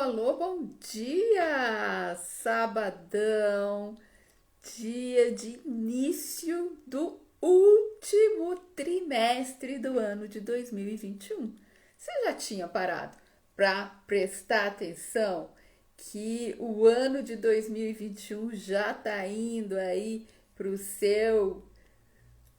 alô, bom dia! Sabadão, dia de início do último trimestre do ano de 2021. Você já tinha parado para prestar atenção que o ano de 2021 já está indo aí para o seu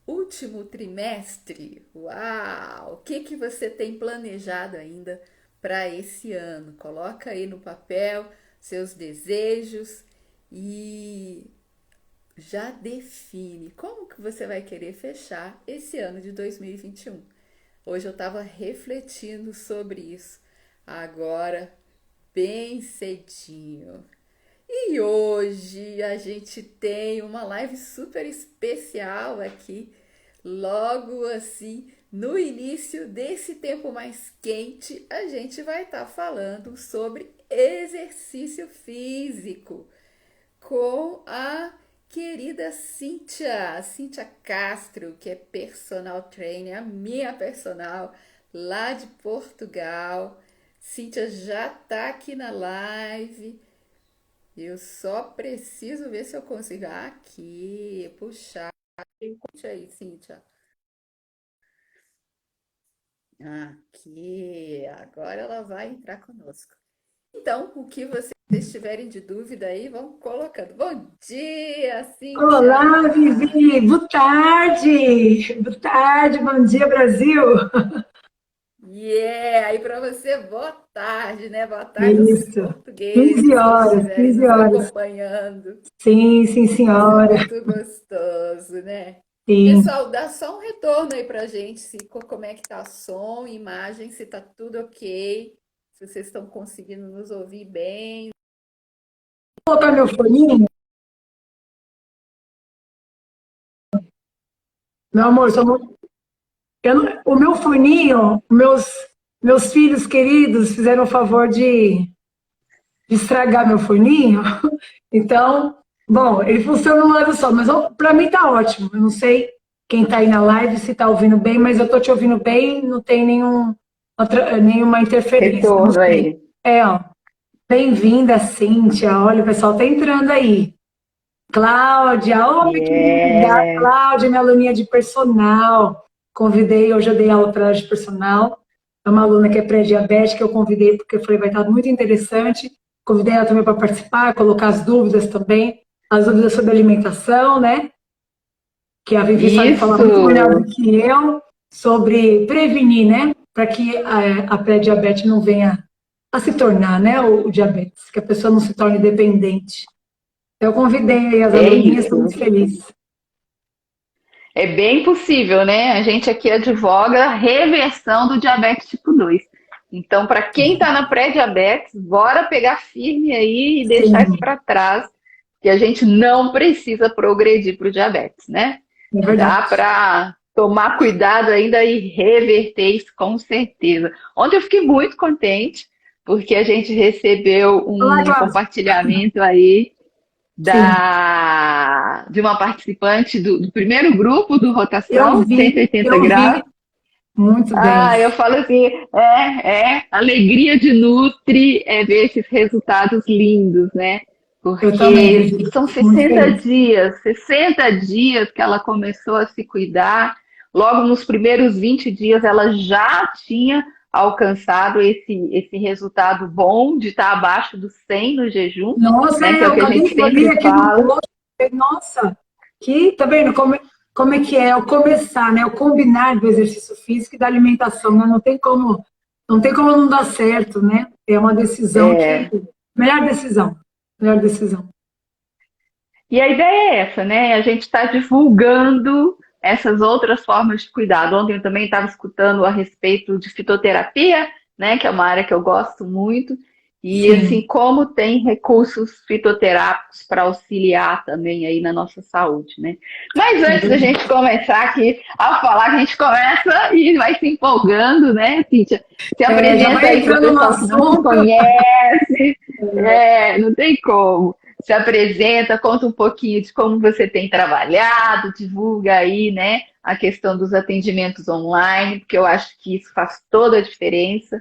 último trimestre? Uau! O que que você tem planejado ainda para esse ano? Coloca aí no papel seus desejos e já define como que você vai querer fechar esse ano de 2021. Hoje eu estava refletindo sobre isso agora bem cedinho. E hoje a gente tem uma live super especial aqui, logo assim, no início desse tempo mais quente, a gente vai estar falando sobre exercício físico com a querida Cíntia Castro, que é personal trainer, a minha personal lá de Portugal. Cíntia já tá aqui na live. Eu só preciso ver se eu consigo aqui puxar. Conte aí, Cíntia. Aqui, agora ela vai entrar conosco. Então, o que vocês tiverem de dúvida aí, vão colocando. Bom dia, Olá, Cíntia! Vivi. Boa tarde. Boa tarde, bom dia, Brasil. Yeah! Aí para você, boa tarde, né? Boa tarde aos Isso. portugueses 15 que horas, estiverem 15 nos horas. acompanhando. Sim, sim, senhora. Muito gostoso, né? Sim. Pessoal, dá só um retorno aí pra gente, se, como é que tá som, imagem, se tá tudo ok, se vocês estão conseguindo nos ouvir bem. Vou colocar meu foninho. Meu amor, o meu foninho, meus filhos queridos fizeram o favor de estragar meu foninho. Então, bom, ele funciona um lado só, mas para mim tá ótimo. Eu não sei quem tá aí na live se tá ouvindo bem, mas eu tô te ouvindo bem, não tem nenhuma interferência, não Retorno sei. aí. Ó, bem-vinda, Cíntia. Olha, o pessoal tá entrando aí. Cláudia, ô, minha querida, Yeah. Cláudia, minha aluninha de personal. Convidei, hoje eu dei aula para ela de personal. É uma aluna que é pré-diabética, eu convidei porque eu falei, vai estar muito interessante. Convidei ela também para participar, colocar as dúvidas também, as dúvidas sobre alimentação, né? Que a Vivi sabe falar muito melhor do Isso. que eu, sobre prevenir, né? Para que a pré-diabetes não venha a se tornar, né? O diabetes, que a pessoa não se torne dependente. Eu convidei as É aluninhas, estou isso. muito feliz. É bem possível, né? A gente aqui advoga a reversão do diabetes tipo 2. Então, para quem está na pré-diabetes, bora pegar firme aí e deixar isso Sim, para trás, que a gente não precisa progredir para o diabetes, né? é Dá verdade. para tomar cuidado ainda e reverter isso com certeza. Ontem eu fiquei muito contente, porque a gente recebeu Olá, um Cláudia. compartilhamento aí Sim, de uma participante do primeiro grupo do eu Rotação vi, 180 eu vi graus. muito bem. Ah, eu falo assim, alegria de Nutri é ver esses resultados lindos, né? Eu também, Porque Vivi, são muito 60 feliz. dias, 60 dias que ela começou a se cuidar. Logo nos primeiros 20 dias ela já tinha alcançado esse resultado bom de estar abaixo do 100 no jejum, Nossa, né? Que é eu o que a acabei gente de olhar sempre aqui no fala. post. Nossa, tá vendo como é que é o começar, né? O combinar do exercício físico e da alimentação, né? Não tem como não dar certo, né? É uma decisão que, É, melhor decisão, melhor decisão. e a ideia é essa, né? A gente está divulgando essas outras formas de cuidado. Ontem eu também estava escutando a respeito de fitoterapia, né? Que é uma área que eu gosto muito. E assim, Sim. como tem recursos fitoterápicos para auxiliar também aí na nossa saúde, né? Mas É antes da verdade. gente começar aqui a falar, que a gente começa e vai se empolgando, né, Cíntia? Se Já apresenta vai aí para o entrando no pessoal que não te assunto. conhece. É, não tem como. Se apresenta, conta um pouquinho de como você tem trabalhado, divulga aí, né, a questão dos atendimentos online, porque eu acho que isso faz toda a diferença.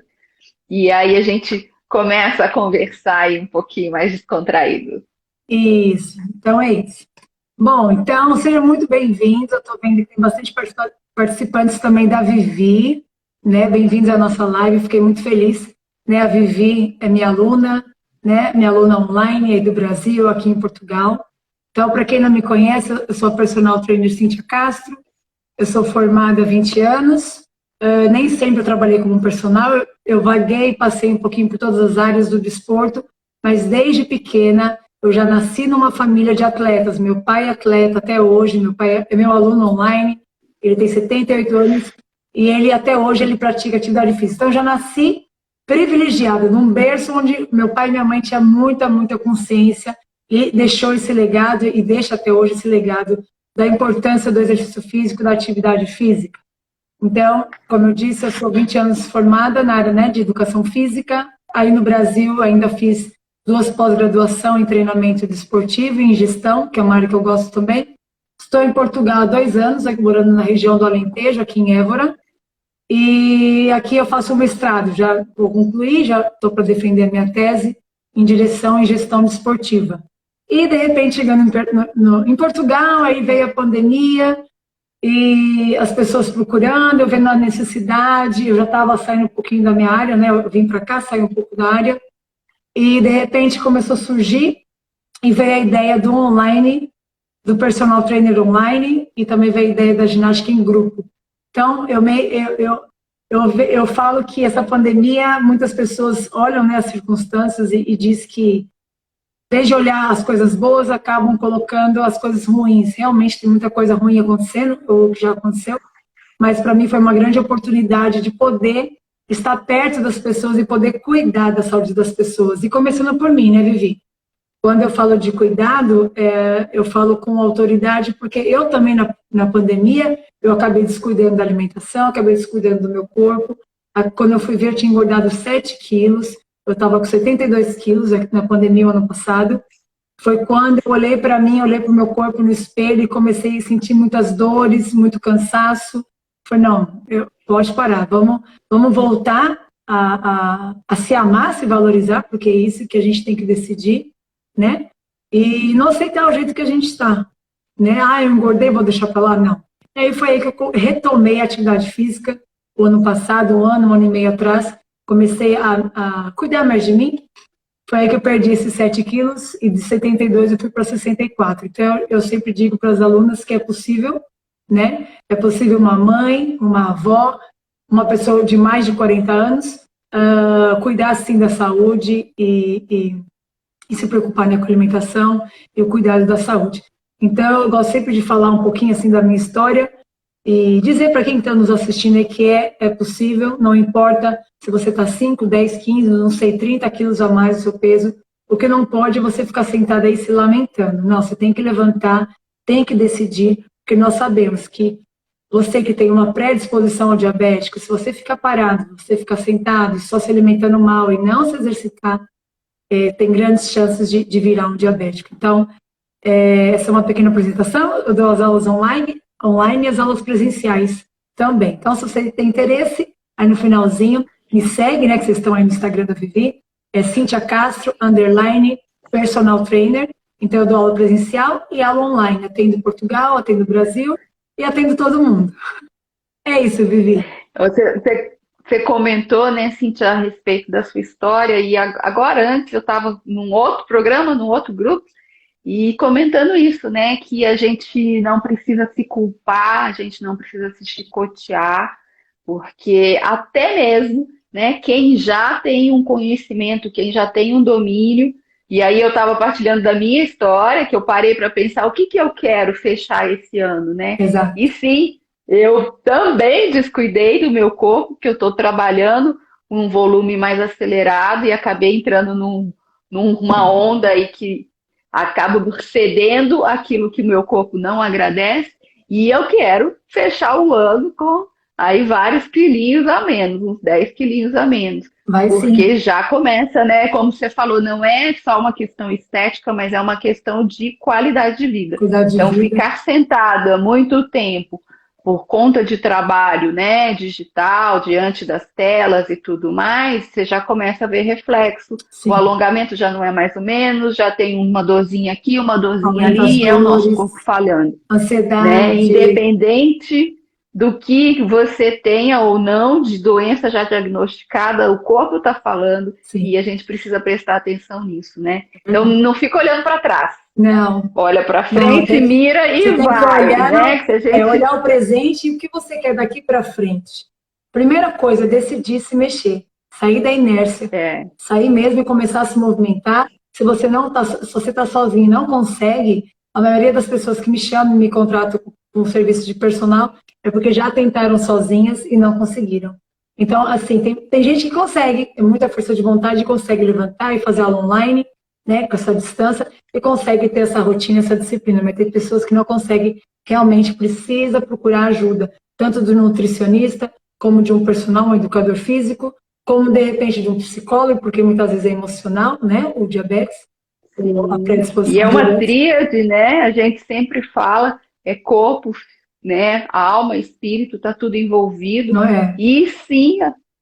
E aí a gente começa a conversar aí um pouquinho mais descontraído. Isso, então é isso. Bom, então seja muito bem-vindo. Eu estou vendo que tem bastante participantes também da Vivi, né? Bem-vindos à nossa live, fiquei muito feliz. Né? A Vivi é minha aluna, né? Minha aluna online aí do Brasil, aqui em Portugal. Então, para quem não me conhece, eu sou a personal trainer Cíntia Castro, eu sou formada há 20 anos, nem sempre eu trabalhei como personal, eu vaguei, passei um pouquinho por todas as áreas do desporto, mas desde pequena eu já nasci numa família de atletas. Meu pai é atleta até hoje, meu pai é meu aluno online, ele tem 78 anos e ele até hoje ele pratica atividade física. Então eu já nasci privilegiada, num berço onde meu pai e minha mãe tinham muita consciência e deixou esse legado e deixa até hoje esse legado da importância do exercício físico, da atividade física. Então, como eu disse, eu sou 20 anos formada na área, né, de educação física. Aí no Brasil ainda fiz 2 pós-graduação em treinamento desportivo e em gestão, que é uma área que eu gosto também. Estou em Portugal há 2 anos, aqui, morando na região do Alentejo, aqui em Évora. E aqui eu faço um mestrado, já vou concluir, já estou para defender a minha tese em direção e gestão desportiva. E, de repente, chegando em Portugal, aí veio a pandemia, e as pessoas procurando, eu vendo a necessidade, eu já estava saindo um pouquinho da minha área, né? Eu vim para cá, saí um pouco da área, e de repente começou a surgir, e veio a ideia do online, do personal trainer online, e também veio a ideia da ginástica em grupo. Então, eu falo que essa pandemia, muitas pessoas olham, né, as circunstâncias e diz que em vez de olhar as coisas boas, acabam colocando as coisas ruins. Realmente tem muita coisa ruim acontecendo, ou que já aconteceu, mas para mim foi uma grande oportunidade de poder estar perto das pessoas e poder cuidar da saúde das pessoas. E começando por mim, né, Vivi? Quando eu falo de cuidado, eu falo com autoridade, porque eu também, na pandemia, eu acabei descuidando da alimentação, acabei descuidando do meu corpo. Quando eu fui ver, eu tinha engordado 7 quilos, eu estava com 72 quilos na pandemia, o ano passado. Foi quando eu olhei para mim, olhei para o meu corpo no espelho e comecei a sentir muitas dores, muito cansaço. Falei, não, pode parar, vamos voltar a se amar, se valorizar, porque é isso que a gente tem que decidir, né? E não aceitar o jeito que a gente está, né? Ah, eu engordei, vou deixar para lá, não. E aí foi aí que eu retomei a atividade física, o ano passado, um ano e meio atrás, comecei a cuidar mais de mim. Foi aí que eu perdi esses 7 quilos e de 72 eu fui para 64. Então, eu sempre digo para as alunas que é possível, né? É possível uma mãe, uma avó, uma pessoa de mais de 40 anos cuidar, sim, da saúde e se preocupar, né, com a alimentação e o cuidado da saúde. Então, eu gosto sempre de falar um pouquinho, assim, da minha história e dizer para quem está nos assistindo aí que é possível, não importa se você está 5, 10, 15, não sei, 30 quilos a mais do seu peso, o que não pode é você ficar sentada aí se lamentando. Não, você tem que levantar, tem que decidir, porque nós sabemos que você que tem uma predisposição ao diabético, se você ficar parado, você ficar sentado e só se alimentando mal e não se exercitar, tem grandes chances de virar um diabético. Então, essa é uma pequena apresentação, eu dou as aulas online e as aulas presenciais também. Então, se você tem interesse, aí no finalzinho, me segue, né, que vocês estão aí no Instagram da Vivi, é Cíntia Castro, _personal trainer. Então, eu dou aula presencial e aula online. Atendo Portugal, atendo Brasil e atendo todo mundo. É isso, Vivi. Você comentou, né, Cíntia, a respeito da sua história, e agora, antes, eu estava num outro programa, num outro grupo, e comentando isso, né, que a gente não precisa se culpar, a gente não precisa se chicotear, porque até mesmo, né, quem já tem um conhecimento, quem já tem um domínio, e aí eu estava partilhando da minha história, que eu parei para pensar o que eu quero fechar esse ano, né? Exato. E sim, eu também descuidei do meu corpo, que eu estou trabalhando um volume mais acelerado e acabei entrando numa onda aí que acabo cedendo aquilo que o meu corpo não agradece, e eu quero fechar o ano com aí vários quilinhos a menos, uns 10 quilinhos a menos. Vai Porque sim. já começa, né? Como você falou, não é só uma questão estética, mas é uma questão de qualidade de vida. Cuidar de Então, vida. ficar sentada muito tempo, por conta de trabalho, né, digital, diante das telas e tudo mais, você já começa a ver reflexo. O sim. alongamento já não é mais ou menos, já tem uma dorzinha aqui, uma dorzinha Aumenta as ali, e é o nosso dores, corpo falhando, né? ansiedade, Independente do que você tenha ou não de doença já diagnosticada, o corpo está falando sim. e a gente precisa prestar atenção nisso, né? É Então verdade. não fica olhando para trás, Não, olha para não, frente, mira você e tem que vai, olhar, né? Que a gente olhar o presente e o que você quer daqui para frente. Primeira coisa, decidir se mexer, sair da inércia, é, sair mesmo e começar a se movimentar. Se você não tá, se você está sozinho e não consegue, a maioria das pessoas que me chamam e me contratam com um serviço de personal é porque já tentaram sozinhas e não conseguiram. Então, assim, tem gente que consegue, tem muita força de vontade, consegue levantar e fazer aula online, né, com essa distância, e consegue ter essa rotina, essa disciplina, mas tem pessoas que não conseguem, realmente precisa procurar ajuda, tanto do nutricionista, como de um personal, um educador físico, como de repente de um psicólogo, porque muitas vezes é emocional, né, o diabetes, a e predisposição é ao uma diabetes, tríade, né? A gente sempre fala, é corpo, né? Alma, espírito, tá tudo envolvido. não é? E sim,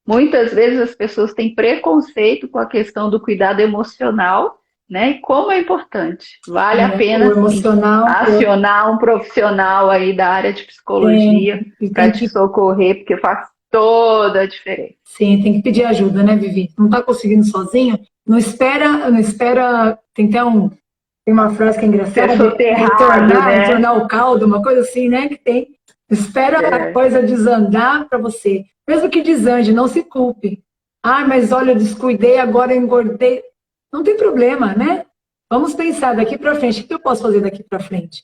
muitas vezes as pessoas têm preconceito com a questão do cuidado emocional, né? E como é importante. Vale a O pena sim emocional, acionar um profissional aí da área de psicologia para tem te que, socorrer, porque faz toda a diferença. sim, tem que pedir ajuda, né, Vivi? Não está conseguindo sozinho? Não espera, tem uma frase que é Ser engraçada, soterrado, né? entornar o caldo, uma coisa assim, né? Que tem. Espera a É. coisa desandar para você. Mesmo que desande, não se culpe. Ah, mas olha, eu descuidei, agora eu engordei. Não tem problema, né? Vamos pensar daqui para frente. O que eu posso fazer daqui para frente?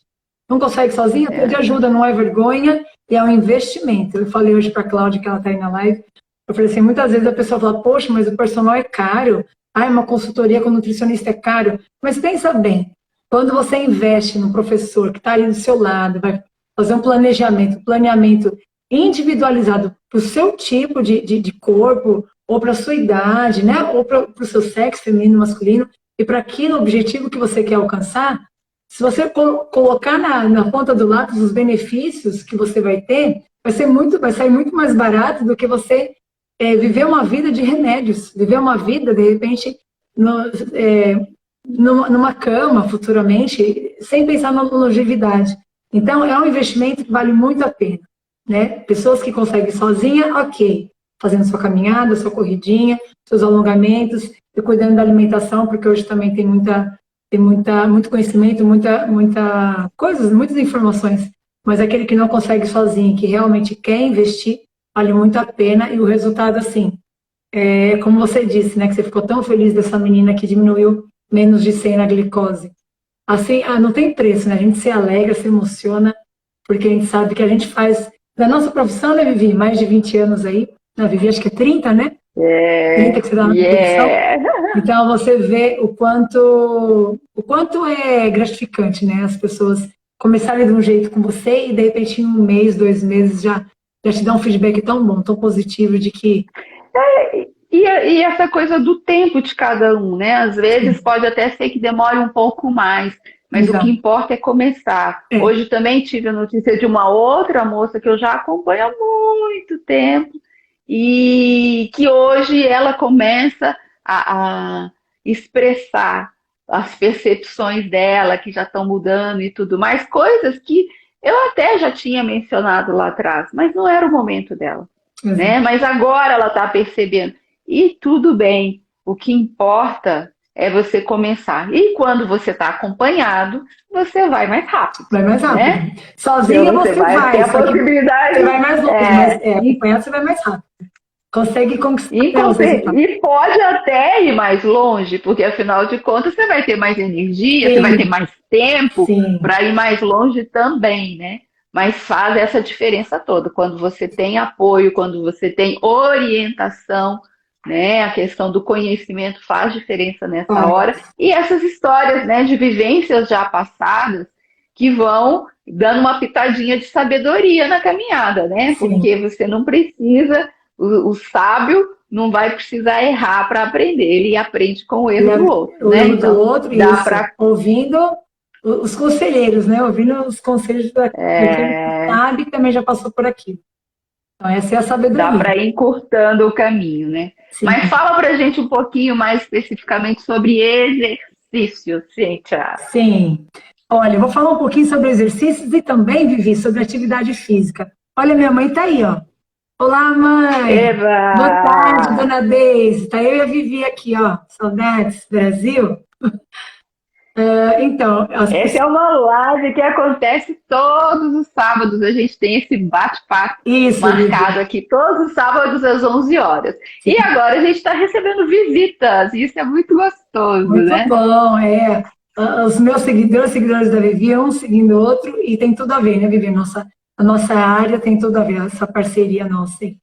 Não consegue sozinha? Pede É. ajuda, não é vergonha e é um investimento. Eu falei hoje para a Cláudia, que ela está aí na live. Eu falei assim: muitas vezes a pessoa fala, poxa, mas o personal é caro. Ah, uma consultoria com nutricionista é caro. Mas pensa bem, quando você investe no professor que está ali do seu lado, vai fazer um planeamento individualizado para o seu tipo de corpo, ou para a sua idade, né? Ou para o seu sexo feminino, masculino, e para aquele objetivo que você quer alcançar, se você colocar na ponta do lápis os benefícios que você vai ter, vai sair muito mais barato do que você viver uma vida de remédios, viver uma vida, de repente, no, é, numa cama futuramente, sem pensar na longevidade. Então, é um investimento que vale muito a pena, né? Pessoas que conseguem sozinha, ok, fazendo sua caminhada, sua corridinha, seus alongamentos, e cuidando da alimentação, porque hoje também muito conhecimento, muitas informações, mas aquele que não consegue sozinho, que realmente quer investir, vale muito a pena, e o resultado, assim, como você disse, né, que você ficou tão feliz dessa menina que diminuiu menos de 100 na glicose. Assim, não tem preço, né? A gente se alegra, se emociona, porque a gente sabe que a gente faz, da nossa profissão, né, Vivi? Mais de 20 anos aí. Na Vivi, acho que é 30, né? 30 que você dá na profissão. Então, você vê o quanto é gratificante, né? As pessoas começarem de um jeito com você e, de repente, em um mês, 2 meses, já te dá um feedback tão bom, tão positivo de que, E essa coisa do tempo de cada um, né? Às vezes sim, pode até ser que demore um pouco mais, mas o que exato. importa é começar. É, Hoje também tive a notícia de uma outra moça que eu já acompanho há muito tempo e que hoje ela começa a expressar as percepções dela, que já estão mudando e tudo mais, coisas que eu até já tinha mencionado lá atrás, mas não era o momento dela, né? exato. Mas agora ela está percebendo. E tudo bem, o que importa é você começar. E quando você está acompanhado, você vai mais rápido, Vai mais rápido. né? Sozinha Então você você vai ter vai, a só que você possibilidade. vai mais longe, mas acompanhado você vai mais rápido. Consegue conquistar, né, os resultados. E pode até ir mais longe, porque afinal de contas você vai ter mais energia, você vai ter Sim, mais tempo sim, para ir mais longe também, né? Mas faz essa diferença toda. Quando você tem apoio, quando você tem orientação, né? A questão do conhecimento faz diferença nessa hora. faz. E essas histórias, né, de vivências já passadas que vão dando uma pitadinha de sabedoria na caminhada, né? Sim. Porque você não precisa, o sábio não vai precisar errar para aprender, ele aprende com o E erro do outro, o né? erro do Então, outro, dá isso. para Ouvindo os conselheiros, né? Ouvindo os conselhos daquele que É, sabe e também já passou por aquilo. Então, essa é a dá sabedoria. para ir encurtando o caminho, né? Mas Sim, fala para a gente um pouquinho mais especificamente sobre exercício, Cíntia. sim. Olha, eu vou falar um pouquinho sobre exercícios e também, Vivi, sobre atividade física. Olha, minha mãe tá aí, ó. Olá, mãe. Eva! Boa tarde, dona Deise. Tá eu e a Vivi aqui, ó. Saudades, Brasil. Então, as Essa pessoas... é uma live que acontece todos os sábados. A gente tem esse bate-papo Isso, Vivi. marcado aqui todos os sábados às 11 horas. Sim, E agora a gente está recebendo visitas. Isso é muito gostoso, muito né? bom, é. Os meus seguidores, seguidores da Vivi, um seguindo o outro, e tem tudo a ver, né, Vivi? A nossa área tem tudo a ver, essa parceria nossa aí.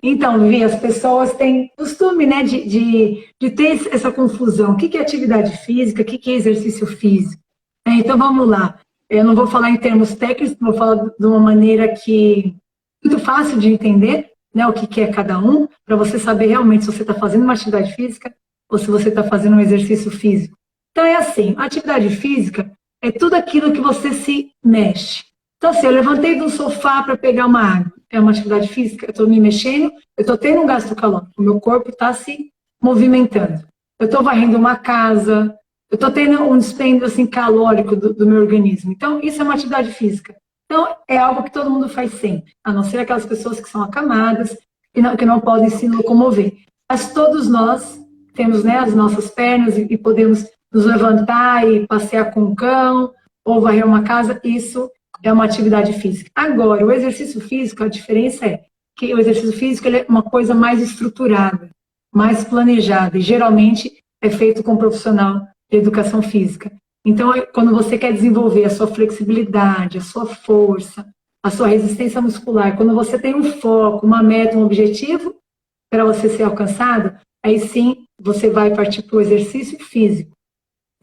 Então, Vivi, as pessoas têm costume, né, de ter essa confusão. O que é atividade física? O que é exercício físico? Então, vamos lá. Eu não vou falar em termos técnicos, vou falar de uma maneira que muito fácil de entender, né, o que é cada um, para você saber realmente se você está fazendo uma atividade física ou se você está fazendo um exercício físico. Então, é assim, a atividade física é tudo aquilo que você se mexe. Então, assim, eu levantei do sofá para pegar uma água. É uma atividade física, eu estou me mexendo, eu estou tendo um gasto calórico, o meu corpo está se movimentando. Eu estou varrendo uma casa, eu estou tendo um dispêndio assim, calórico do meu organismo. Então, isso é uma atividade física. Então, é algo que todo mundo faz sempre, a não ser aquelas pessoas que são acamadas, que não podem se locomover. Mas todos nós temos, né, as nossas pernas e podemos nos levantar e passear com um cão ou varrer uma casa. Isso é uma atividade física. Agora, o exercício físico, a diferença é que o exercício físico ele é uma coisa mais estruturada, mais planejada, e geralmente é feito com um profissional de educação física. Então, quando você quer desenvolver a sua flexibilidade, a sua força, a sua resistência muscular, quando você tem um foco, uma meta, um objetivo para você ser alcançado, aí sim você vai partir para o exercício físico.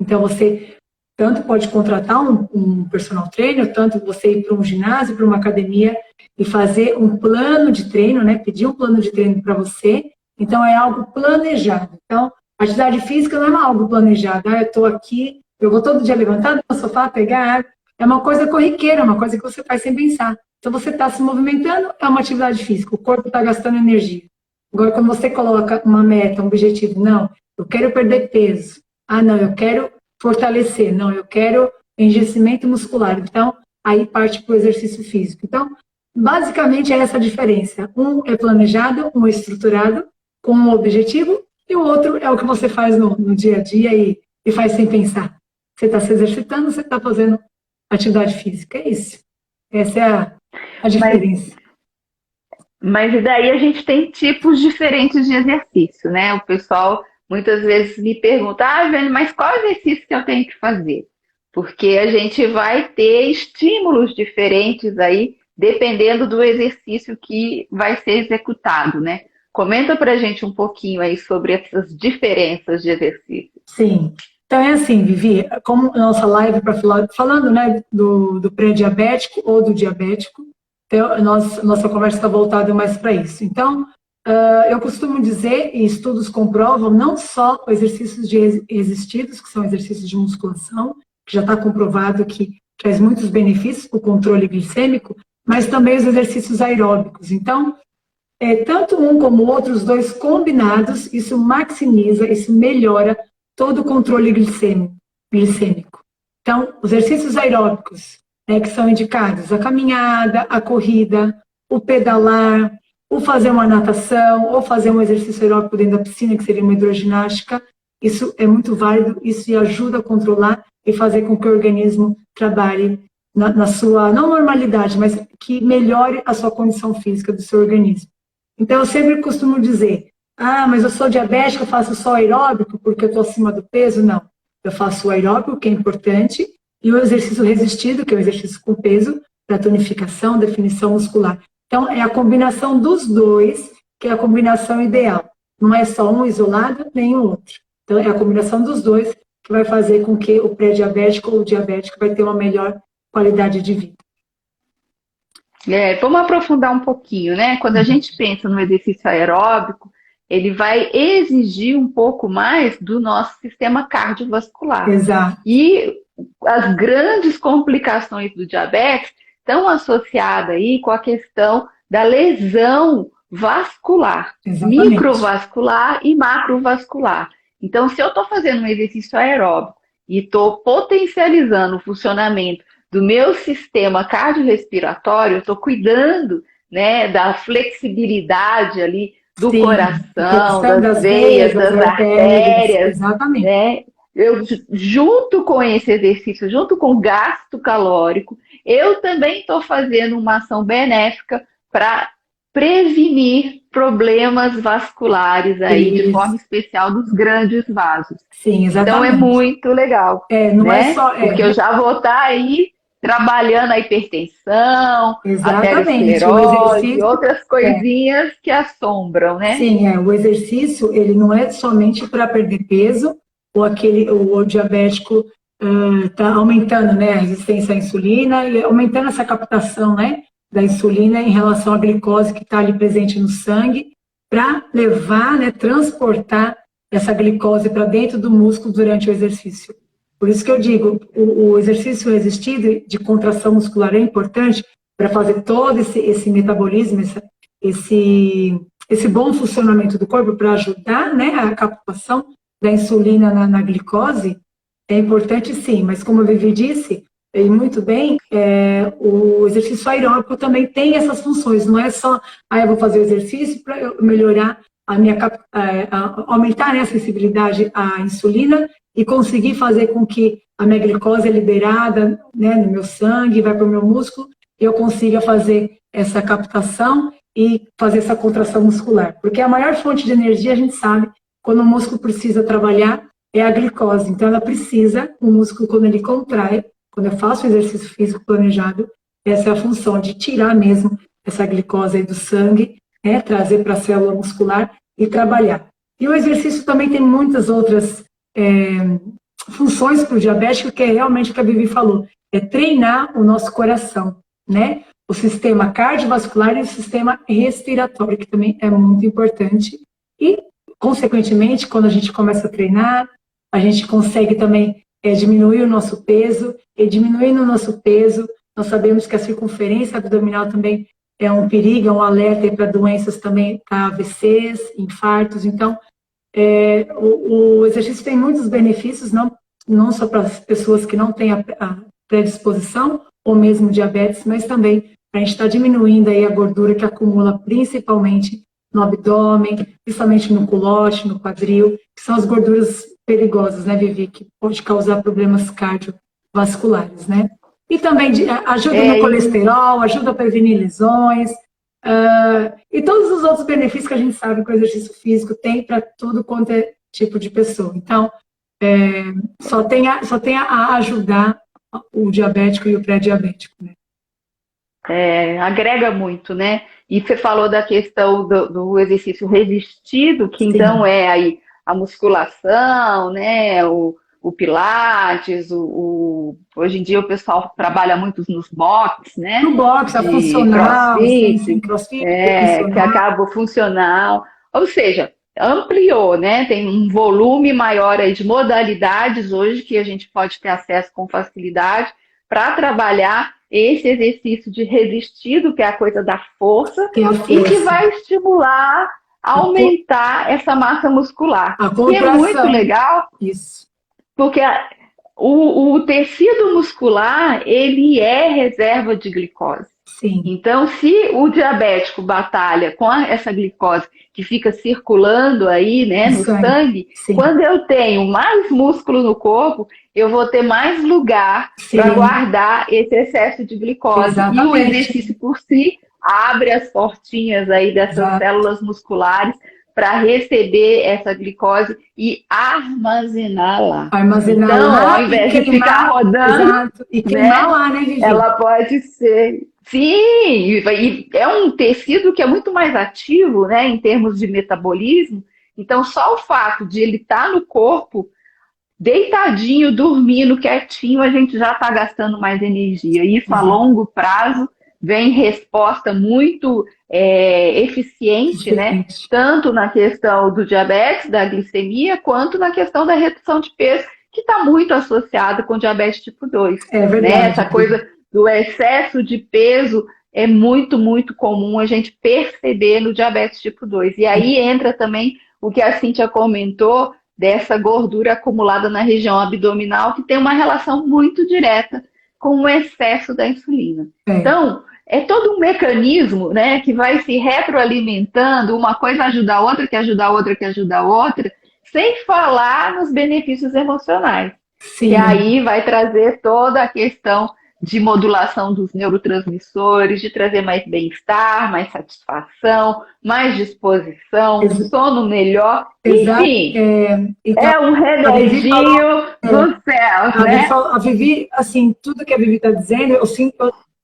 Então, você tanto pode contratar um personal trainer, tanto você ir para um ginásio, para uma academia e fazer um plano de treino, né? Pedir um plano de treino para você. Então, é algo planejado. Então, atividade física não é algo planejado. Ah, eu estou aqui, eu vou todo dia levantar do sofá, pegar água. É uma coisa corriqueira, uma coisa que você faz sem pensar. Então, você está se movimentando, é uma atividade física. O corpo está gastando energia. Agora, quando você coloca uma meta, um objetivo, não, eu quero perder peso. Ah, não, eu quero fortalecer. Não, eu quero enrijecimento muscular. Então, aí parte para o exercício físico. Então, basicamente é essa a diferença. Um é planejado, um é estruturado, com um objetivo, e o outro é o que você faz no dia a dia e faz sem pensar. Você está se exercitando, você está fazendo atividade física. É isso. Essa é a Mas, diferença. mas e daí a gente tem tipos diferentes de exercício, né? O pessoal muitas vezes me pergunta, Jane, mas qual exercício que eu tenho que fazer? Porque a gente vai ter estímulos diferentes aí, dependendo do exercício que vai ser executado, né? Comenta pra gente um pouquinho aí sobre essas diferenças de exercício. Sim. Então é assim, Vivi, como a nossa live para falar, falando né, do pré-diabético ou do diabético, então, nossa conversa está voltada mais para isso. Então, eu costumo dizer, e estudos comprovam, não só exercícios de resistidos, que são exercícios de musculação, que já está comprovado que traz muitos benefícios para o controle glicêmico, mas também os exercícios aeróbicos. Então, tanto um como o outro, os dois combinados, isso maximiza, isso melhora todo o controle glicêmico. Então, os exercícios aeróbicos, né, que são indicados, a caminhada, a corrida, o pedalar, o fazer uma natação, ou fazer um exercício aeróbico dentro da piscina, que seria uma hidroginástica, isso é muito válido, isso ajuda a controlar e fazer com que o organismo trabalhe na sua, não normalidade, mas que melhore a sua condição física do seu organismo. Então, eu sempre costumo dizer, mas eu sou diabética, eu faço só aeróbico porque eu estou acima do peso. Não, eu faço o aeróbico, que é importante, e o exercício resistido, que é o exercício com peso, para tonificação, definição muscular. Então, é a combinação dos dois, que é a combinação ideal. Não é só um isolado, nem o outro. Então, é a combinação dos dois que vai fazer com que o pré-diabético ou o diabético vai ter uma melhor qualidade de vida. Vamos aprofundar um pouquinho, né? Quando a gente pensa no exercício aeróbico, ele vai exigir um pouco mais do nosso sistema cardiovascular. Exato. E as grandes complicações do diabetes estão associadas aí com a questão da lesão vascular, Exatamente. microvascular e macrovascular. Então, se eu estou fazendo um exercício aeróbico e estou potencializando o funcionamento do meu sistema cardiorrespiratório, eu estou cuidando, né, da flexibilidade ali do Sim, coração, questão das das veias, veias, das das artérias, artérias, exatamente. né? Eu, junto com esse exercício, junto com o gasto calórico, eu também estou fazendo uma ação benéfica para prevenir problemas vasculares aí, de Isso. forma especial dos grandes vasos. Sim, Então é exatamente. muito legal, Não é né? só. Porque eu já vou estar aí trabalhando a hipertensão, Exatamente. O aterosclerose, exercício. outras É, coisinhas que assombram, né? sim, o exercício ele não é somente para perder peso, ou o diabético está aumentando, né, a resistência à insulina e aumentando essa captação, né, da insulina em relação à glicose que está ali presente no sangue, para levar, né, transportar essa glicose para dentro do músculo durante o exercício. Por isso que eu digo, o exercício resistido de contração muscular é importante para fazer todo esse metabolismo, esse, esse bom funcionamento do corpo para ajudar, né, a captação da insulina na glicose, é importante sim, mas como a Vivi disse, e muito bem, o exercício aeróbico também tem essas funções, não é só, eu vou fazer o exercício para melhorar a minha, aumentar, né, a sensibilidade à insulina e conseguir fazer com que a minha glicose é liberada, né, no meu sangue, vai para o meu músculo, e eu consiga fazer essa captação e fazer essa contração muscular. Porque a maior fonte de energia, a gente sabe, quando o músculo precisa trabalhar, é a glicose. Então, ela precisa, o músculo, quando ele contrai, quando eu faço o exercício físico planejado, essa é a função de tirar mesmo essa glicose aí do sangue, né, trazer para a célula muscular e trabalhar. E o exercício também tem muitas outras funções para o diabético, que é realmente o que a Vivi falou, é treinar o nosso coração, né? O sistema cardiovascular e o sistema respiratório, que também é muito importante. E, consequentemente, quando a gente começa a treinar, a gente consegue também diminuir o nosso peso, e diminuindo o nosso peso, nós sabemos que a circunferência abdominal também é um perigo, é um alerta para doenças também, para AVCs, infartos. Então, o exercício tem muitos benefícios, não só para as pessoas que não têm a predisposição, ou mesmo diabetes, mas também para a gente estar diminuindo aí a gordura que acumula principalmente no abdômen, principalmente no culote, no quadril, que são as gorduras perigosas, né, Vivi, que pode causar problemas cardiovasculares, né? E também ajuda no colesterol, ajuda a prevenir lesões, e todos os outros benefícios que a gente sabe que o exercício físico tem para tudo quanto é tipo de pessoa. Então, só tem a ajudar o diabético e o pré-diabético, né? Agrega muito, né? E você falou da questão do exercício resistido, que Sim. então é aí a musculação, né? O pilates, hoje em dia o pessoal trabalha muito nos box, né? No box, a De funcional, crossfit, crossfit, que acaba funcional. Ou seja, ampliou, né? Tem um volume maior aí de modalidades hoje que a gente pode ter acesso com facilidade para trabalhar esse exercício de resistido, que é a coisa da força, e que vai estimular, aumentar essa massa muscular. Que é muito legal. Isso. Porque o tecido muscular, ele é reserva de glicose. Sim. Então, se o diabético batalha com essa glicose que fica circulando aí, né, no sangue, quando eu tenho mais músculo no corpo, eu vou ter mais lugar para guardar esse excesso de glicose. Exatamente. E o exercício por si abre as portinhas aí dessas células musculares para receber essa glicose e armazenar lá. Armazenar então, lá, ao invés de ficar rodando, e queimar lá, né, Vivi? Ela pode ser. Sim, e é um tecido que é muito mais ativo, né, em termos de metabolismo. Então, só o fato de ele estar no corpo, deitadinho, dormindo, quietinho, a gente já está gastando mais energia. Isso a longo prazo vem resposta muito eficiente, né? Tanto na questão do diabetes, da glicemia, quanto na questão da redução de peso, que está muito associada com diabetes tipo 2. É Né? verdade. Essa coisa do excesso de peso é muito, muito comum a gente perceber no diabetes tipo 2. E aí entra também o que a Cíntia comentou dessa gordura acumulada na região abdominal, que tem uma relação muito direta com o excesso da insulina. É. Então, é todo um mecanismo, né, que vai se retroalimentando, uma coisa ajuda a outra, que ajuda a outra, que ajuda a outra, sem falar nos benefícios emocionais. Sim. Que aí vai trazer toda a questão de modulação dos neurotransmissores, de trazer mais bem-estar, mais satisfação, mais disposição, sono melhor, enfim, é um remedinho do céu, né? A Vivi, assim, tudo que a Vivi está dizendo,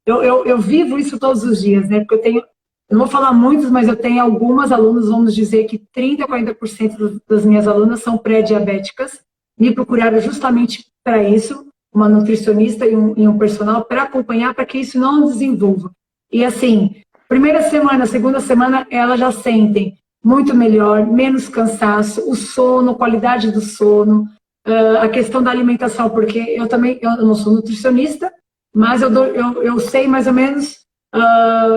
eu vivo isso todos os dias, né? Porque eu não vou falar muitos, mas eu tenho algumas alunas, vamos dizer que 30% a 40% das minhas alunas são pré-diabéticas, me procuraram justamente para isso, uma nutricionista e um personal para acompanhar, para que isso não desenvolva. E assim, primeira semana, segunda semana, elas já sentem muito melhor, menos cansaço, o sono, qualidade do sono, a questão da alimentação, porque eu não sou nutricionista, mas eu sei mais ou menos,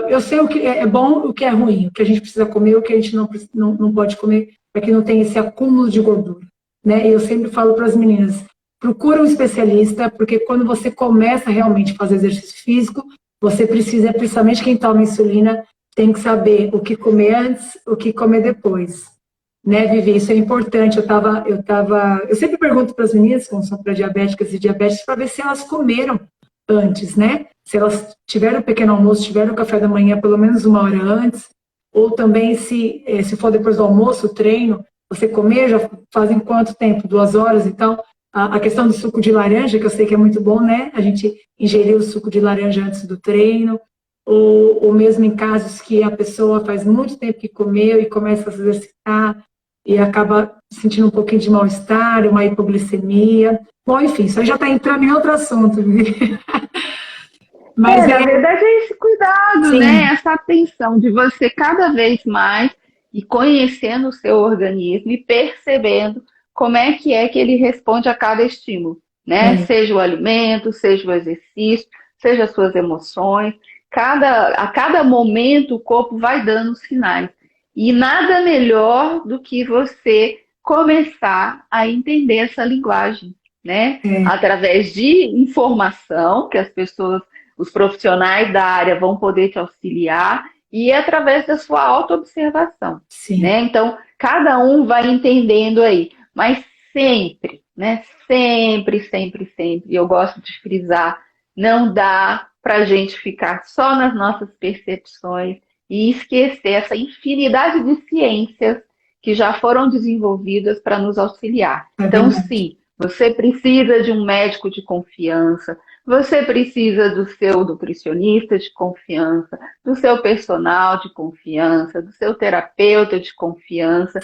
eu sei o que é bom, o que é ruim, o que a gente precisa comer, o que a gente não pode comer, para que não tenha esse acúmulo de gordura. Né? Eu sempre falo para as meninas, procura um especialista, porque quando você começa realmente a fazer exercício físico, você precisa, principalmente quem toma insulina, tem que saber o que comer antes, o que comer depois. Né, Vivi? Isso é importante. Eu sempre pergunto para as meninas, quando são pré-diabéticas e diabéticas, para ver se elas comeram antes, né? Se elas tiveram o pequeno almoço, tiveram o café da manhã pelo menos 1 hora antes, ou também se for depois do almoço, o treino, você comer, já fazem quanto tempo? 2 horas? Então, a questão do suco de laranja, que eu sei que é muito bom, né? A gente ingerir o suco de laranja antes do treino, ou mesmo em casos que a pessoa faz muito tempo que comeu e começa a se exercitar e acaba sentindo um pouquinho de mal-estar, uma hipoglicemia. Bom, enfim, isso aí já está entrando em outro assunto. Mas na verdade é esse cuidado, sim, né? Essa atenção de você cada vez mais e conhecendo o seu organismo e percebendo como é que ele responde a cada estímulo, né? Seja o alimento, seja o exercício, seja as suas emoções. A cada momento o corpo vai dando sinais. E nada melhor do que você começar a entender essa linguagem, né? Através de informação que as pessoas, os profissionais da área vão poder te auxiliar e através da sua autoobservação, né? Então, cada um vai entendendo aí, mas sempre, né? Sempre, sempre, sempre, eu gosto de frisar, não dá para a gente ficar só nas nossas percepções e esquecer essa infinidade de ciências que já foram desenvolvidas para nos auxiliar. Então, sim, você precisa de um médico de confiança, você precisa do seu nutricionista de confiança, do seu personal de confiança, do seu terapeuta de confiança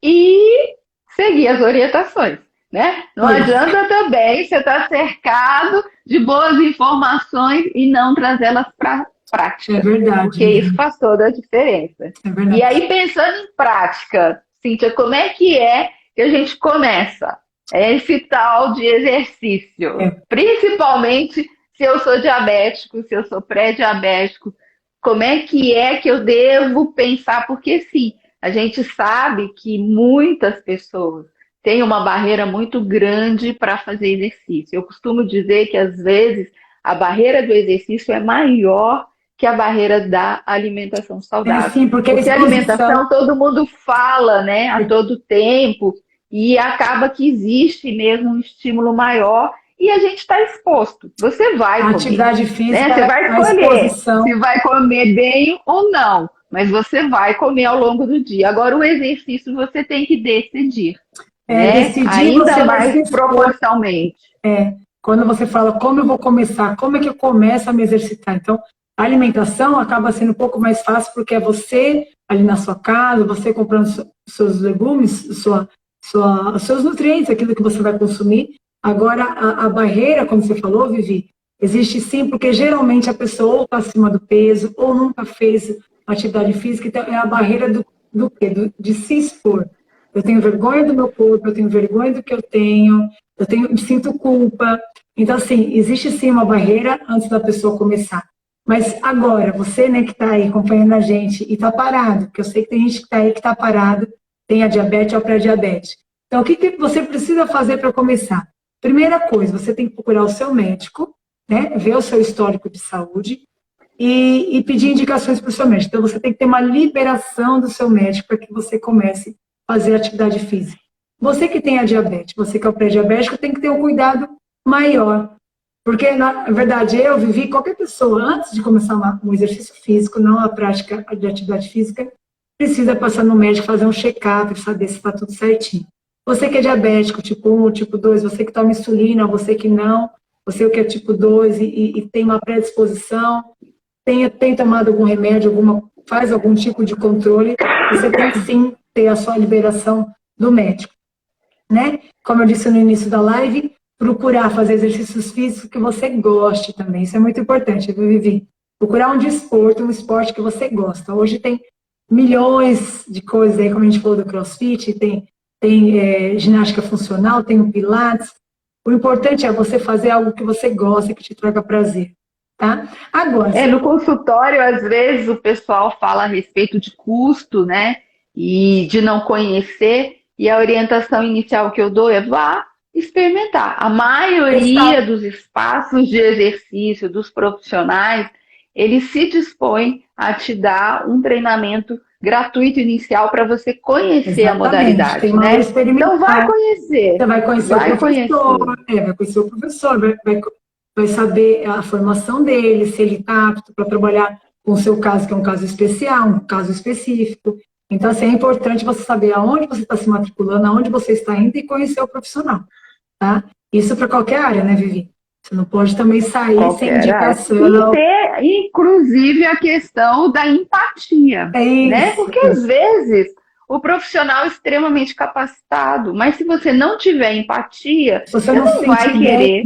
e seguir as orientações, né? Não adianta também você estar cercado de boas informações e não trazê-las para prática. É verdade. Porque isso faz toda a diferença. É verdade. E aí, pensando em prática, Cíntia, como é que a gente começa esse tal de exercício? Principalmente se eu sou diabético, se eu sou pré-diabético, como é que eu devo pensar? Porque sim, a gente sabe que muitas pessoas têm uma barreira muito grande para fazer exercício. Eu costumo dizer que às vezes a barreira do exercício é maior que a barreira da alimentação saudável. Sim, porque a alimentação todo mundo fala, né, a todo tempo, e acaba que existe mesmo um estímulo maior e a gente está exposto. Você vai comer. Atividade física, né? Você vai escolher se vai comer bem ou não, mas você vai comer ao longo do dia. Agora, o exercício você tem que decidir. Né? Decidir, ainda você mais proporcionalmente. Quando você fala como eu vou começar, como é que eu começo a me exercitar? Então, a alimentação acaba sendo um pouco mais fácil porque é você ali na sua casa, você comprando seus legumes, os seus nutrientes, aquilo que você vai consumir. Agora, a barreira, como você falou, Vivi, existe sim, porque geralmente a pessoa ou está acima do peso ou nunca fez atividade física, então é a barreira do quê? De se expor. Eu tenho vergonha do meu corpo, eu tenho vergonha do que eu tenho, me sinto culpa. Então, assim, existe sim uma barreira antes da pessoa começar. Mas agora, você, né, que está aí acompanhando a gente e está parado, porque eu sei que tem gente que está aí que está parado, tem a diabetes ou a pré-diabetes. Então, o que você precisa fazer para começar? Primeira coisa, você tem que procurar o seu médico, né, ver o seu histórico de saúde e pedir indicações para o seu médico. Então, você tem que ter uma liberação do seu médico para que você comece a fazer atividade física. Você que tem a diabetes, você que é o pré-diabético, tem que ter um cuidado maior. Porque, na verdade, qualquer pessoa, antes de começar um exercício físico, não a prática de atividade física, precisa passar no médico, fazer um check-up, saber se está tudo certinho. Você que é diabético, tipo 1, tipo 2, você que toma insulina, você que não, você que é tipo 2 e tem uma predisposição, tem tomado algum remédio, faz algum tipo de controle, você tem que sim ter a sua liberação do médico, né? Como eu disse no início da live, procurar fazer exercícios físicos que você goste também, isso é muito importante, viu, Vivi? Procurar um desporto, um esporte que você gosta. Hoje tem milhões de coisas aí, como a gente falou do CrossFit, tem ginástica funcional, tem o Pilates. O importante é você fazer algo que você gosta, que te traga prazer, tá? Agora, no consultório, às vezes, o pessoal fala a respeito de custo, né? E de não conhecer, e a orientação inicial que eu dou é vá experimentar. A maioria dos espaços de exercício, dos profissionais, eles se dispõem a te dar um treinamento gratuito inicial para você conhecer a modalidade. Tem uma né? Então vai conhecer. Você vai conhecer o professor, vai conhecer o professor, vai saber a formação dele, se ele está apto para trabalhar com o seu caso, que é um caso especial, um caso específico. Então, assim, é importante você saber aonde você está se matriculando, aonde você está indo e conhecer o profissional, tá? Isso para qualquer área, né, Vivi? Você não pode também sair sem indicação. E ter, inclusive, a questão da empatia, né? Porque, às vezes, o profissional é extremamente capacitado, mas se você não tiver empatia, você não vai querer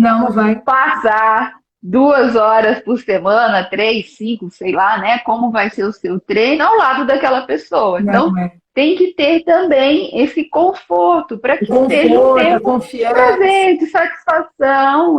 passar 2 horas por semana, 3, 5, sei lá, né? Como vai ser o seu treino ao lado daquela pessoa. Então, tem que ter também esse conforto, para que seja um tempo de prazer, de satisfação.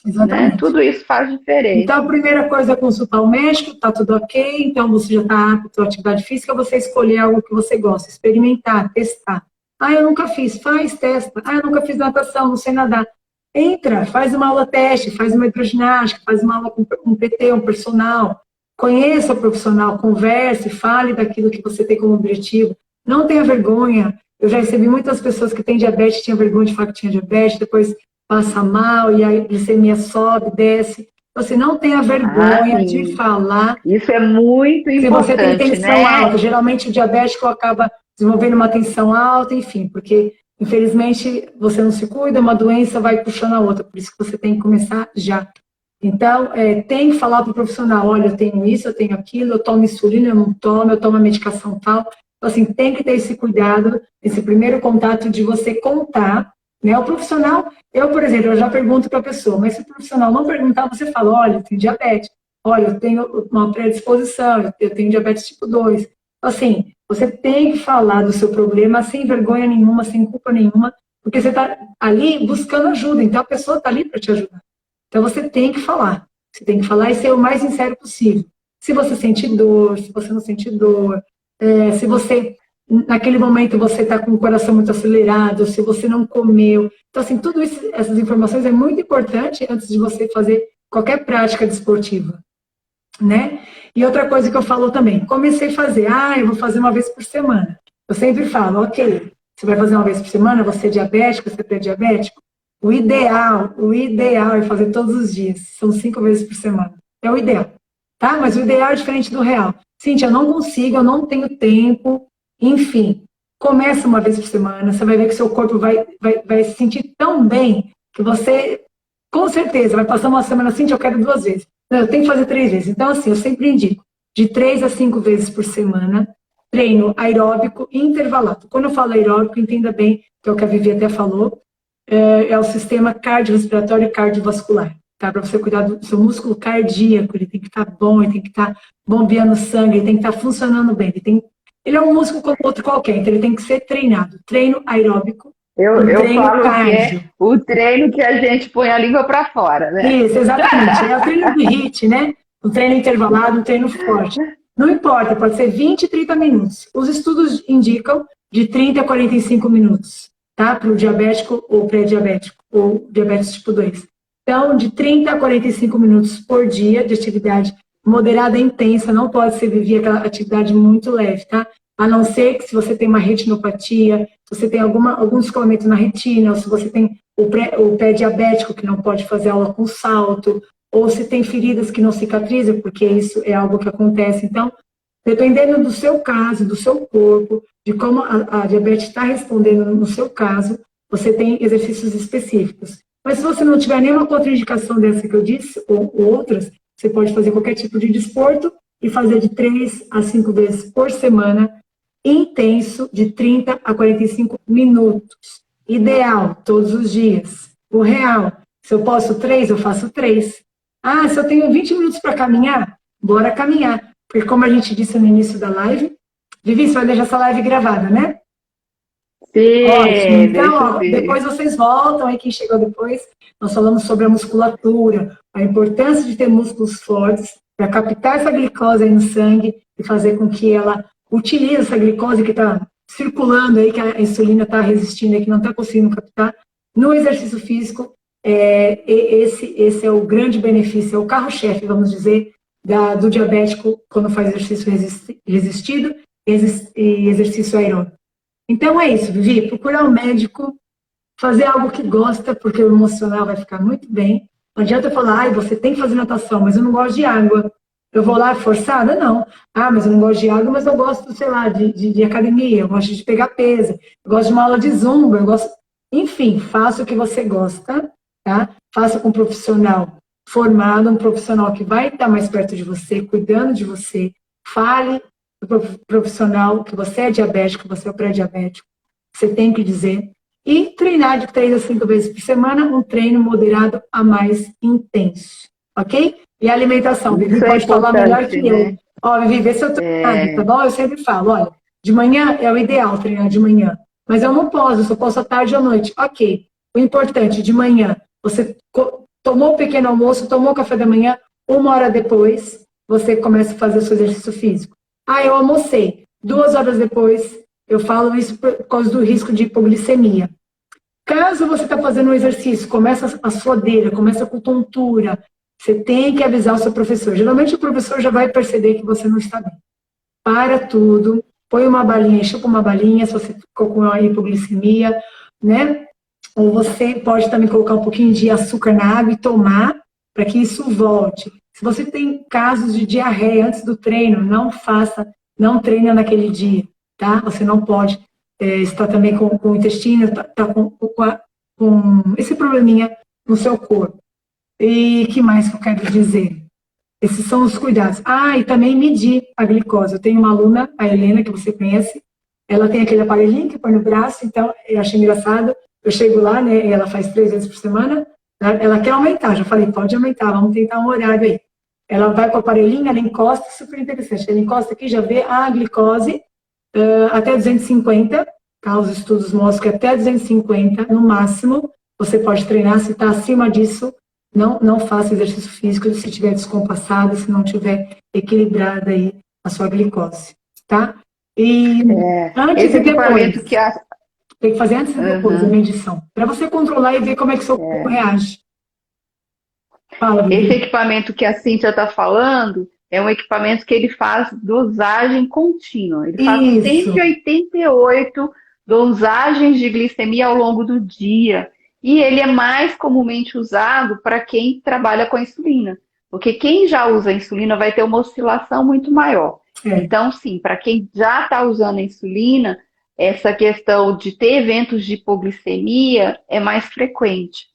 Exatamente. Né? Tudo isso faz diferença. Então, a primeira coisa é consultar o médico, tá tudo ok, então você já está apto à atividade física, você escolher algo que você gosta, experimentar, testar. Ah, eu nunca fiz, testa. Ah, eu nunca fiz natação, não sei nadar. Entra, faz uma aula teste, faz uma hidroginástica, faz uma aula com um PT, um personal. Conheça o profissional, converse, fale daquilo que você tem como objetivo. Não tenha vergonha. Eu já recebi muitas pessoas que têm diabetes, tinham vergonha de falar que tinha diabetes, depois passa mal e a glicemia sobe, desce. Você não tenha vergonha de falar. Isso é muito importante, se você tem tensão alta, geralmente o diabético acaba desenvolvendo uma tensão alta, enfim, porque infelizmente você não se cuida, uma doença vai puxando a outra, por isso que você tem que começar já. Então, tem que falar para o profissional, olha, eu tenho isso, eu tenho aquilo, eu tomo insulina, eu não tomo, eu tomo a medicação tal. Então, assim, tem que ter esse cuidado, esse primeiro contato de você contar, né? O profissional, por exemplo, eu já pergunto para a pessoa, mas se o profissional não perguntar, você fala, olha, eu tenho diabetes, olha, eu tenho uma predisposição, eu tenho diabetes tipo 2. Assim, você tem que falar do seu problema sem vergonha nenhuma, sem culpa nenhuma, porque você está ali buscando ajuda, então a pessoa está ali para te ajudar. Então você tem que falar. Você tem que falar e ser o mais sincero possível. Se você sente dor, se você não sente dor, se você, naquele momento, você está com o coração muito acelerado, se você não comeu. Então, assim, tudo isso, essas informações é muito importante antes de você fazer qualquer prática desportiva, né? E outra coisa que eu falo também, comecei a fazer, eu vou fazer uma vez por semana. Eu sempre falo, ok, você vai fazer uma vez por semana, você é diabético, você é pré-diabético? O ideal é fazer todos os dias. São 5 vezes por semana. É o ideal, tá? Mas o ideal é diferente do real. Cíntia, eu não consigo, eu não tenho tempo. Enfim, começa uma vez por semana. Você vai ver que seu corpo vai se sentir tão bem que você, com certeza, vai passar uma semana, Cíntia, eu quero 2 vezes. Não, eu tenho que fazer 3 vezes. Então, assim, eu sempre indico de 3 a 5 vezes por semana, treino aeróbico e intervalado. Quando eu falo aeróbico, entenda bem, que é o que a Vivi até falou, é o sistema cardiorrespiratório e cardiovascular, tá? Para você cuidar do seu músculo cardíaco, ele tem que estar bom, ele tem que estar bombeando sangue, ele tem que estar funcionando bem. Ele é um músculo como outro qualquer, então ele tem que ser treinado. Treino aeróbico Eu, um eu treino falo que é cardio. o treino que a gente põe a língua para fora, né? Isso, exatamente. É o treino de HIIT, né? Um treino intervalado, um treino forte. Não importa, pode ser 20, 30 minutos. Os estudos indicam de 30 a 45 minutos, tá? Para o diabético ou pré-diabético, ou diabetes tipo 2. Então, de 30 a 45 minutos por dia de atividade moderada e intensa, não pode ser vivia aquela atividade muito leve, tá? A não ser que se você tem uma retinopatia, se você tem algum descolamento na retina, ou se você tem o pé diabético, que não pode fazer aula com salto, ou se tem feridas que não cicatrizam, porque isso é algo que acontece. Então, dependendo do seu caso, do seu corpo, de como a diabetes está respondendo no seu caso, você tem exercícios específicos. Mas se você não tiver nenhuma contraindicação dessa que eu disse, ou outras, você pode fazer qualquer tipo de desporto e fazer de 3 a 5 vezes por semana, intenso, de 30 a 45 minutos. Ideal, todos os dias. O real, se eu posso 3, eu faço 3. Ah, se eu tenho 20 minutos para caminhar, bora caminhar. Porque como a gente disse no início da live, Vivi, você vai deixar essa live gravada, né? Ótimo. Sim, Então, deixa eu ó, depois ver. vocês voltam aí, quem chegou depois, nós falamos sobre a musculatura, a importância de ter músculos fortes para captar essa glicose aí no sangue e fazer com que ela utilize essa glicose que está circulando aí, que a insulina está resistindo aí, que não está conseguindo captar. No exercício físico, esse é o grande benefício, é o carro-chefe, vamos dizer, do diabético quando faz exercício resistido e exercício aeróbico. Então é isso, Vivi, procurar um médico, fazer algo que gosta, porque o emocional vai ficar muito bem. Não adianta eu falar, ai, você tem que fazer natação, mas eu não gosto de água. Eu vou lá forçada? Não. Ah, mas eu não gosto de água, mas eu gosto, sei lá, de academia, eu gosto de pegar peso, eu gosto de uma aula de zumba, eu gosto. Enfim, faça o que você gosta, tá? Faça com um profissional formado, um profissional que vai estar mais perto de você, cuidando de você. Fale pro profissional que você é diabético, que você é pré-diabético, você tem que dizer. E treinar de 3 a 5 vezes por semana, um treino moderado a mais intenso, ok? E a alimentação, Vivi Isso é pode falar melhor importante, que eu. né? Ó, Vivi, vê se eu tô errado, tá bom? Eu sempre falo, olha, de manhã é o ideal treinar de manhã, mas eu não posso, eu só posso à tarde ou à noite. Ok, o importante, de manhã, você tomou o pequeno almoço, tomou o café da manhã, 1 hora depois, você começa a fazer o seu exercício físico. Ah, eu almocei. 2 horas depois, eu falo isso por causa do risco de hipoglicemia. Caso você está fazendo um exercício, começa a suadeira, começa com tontura, você tem que avisar o seu professor. Geralmente o professor já vai perceber que você não está bem. Para tudo, põe uma balinha, chupa uma balinha, se você ficou com a hipoglicemia, né? Ou você pode também colocar um pouquinho de açúcar na água e tomar para que isso volte. Se você tem casos de diarreia antes do treino, não faça, não treina naquele dia, tá? Você não pode estar também com o intestino, tá com esse probleminha no seu corpo. E que mais que eu quero dizer? Esses são os cuidados. Ah, e também medir a glicose. Eu tenho uma aluna, a Helena, que você conhece, ela tem aquele aparelhinho que põe no braço, então eu achei engraçado. Eu chego lá, né, e ela faz 3 vezes por semana, ela quer aumentar, já falei, pode aumentar, vamos tentar um horário aí. Ela vai com o aparelhinho, ela encosta, super interessante, ela encosta aqui, já vê a glicose até 250, tá? Os estudos mostram que até 250, no máximo, você pode treinar, se está acima disso, não faça exercício físico se estiver descompassado, se não tiver equilibrada aí a sua glicose, tá? E antes Esse e depois, equipamento que a. tem que fazer antes e depois a Uhum. medição, para você controlar e ver como é que seu corpo reage. Fala, Esse Vivi. equipamento que a Cíntia está falando é um equipamento que ele faz dosagem contínua. Ele faz Isso, 188 dosagens de glicemia ao longo do dia. E ele é mais comumente usado para quem trabalha com a insulina. Porque quem já usa a insulina vai ter uma oscilação muito maior. é. Então, sim, para quem já está usando a insulina, essa questão de ter eventos de hipoglicemia é mais frequente.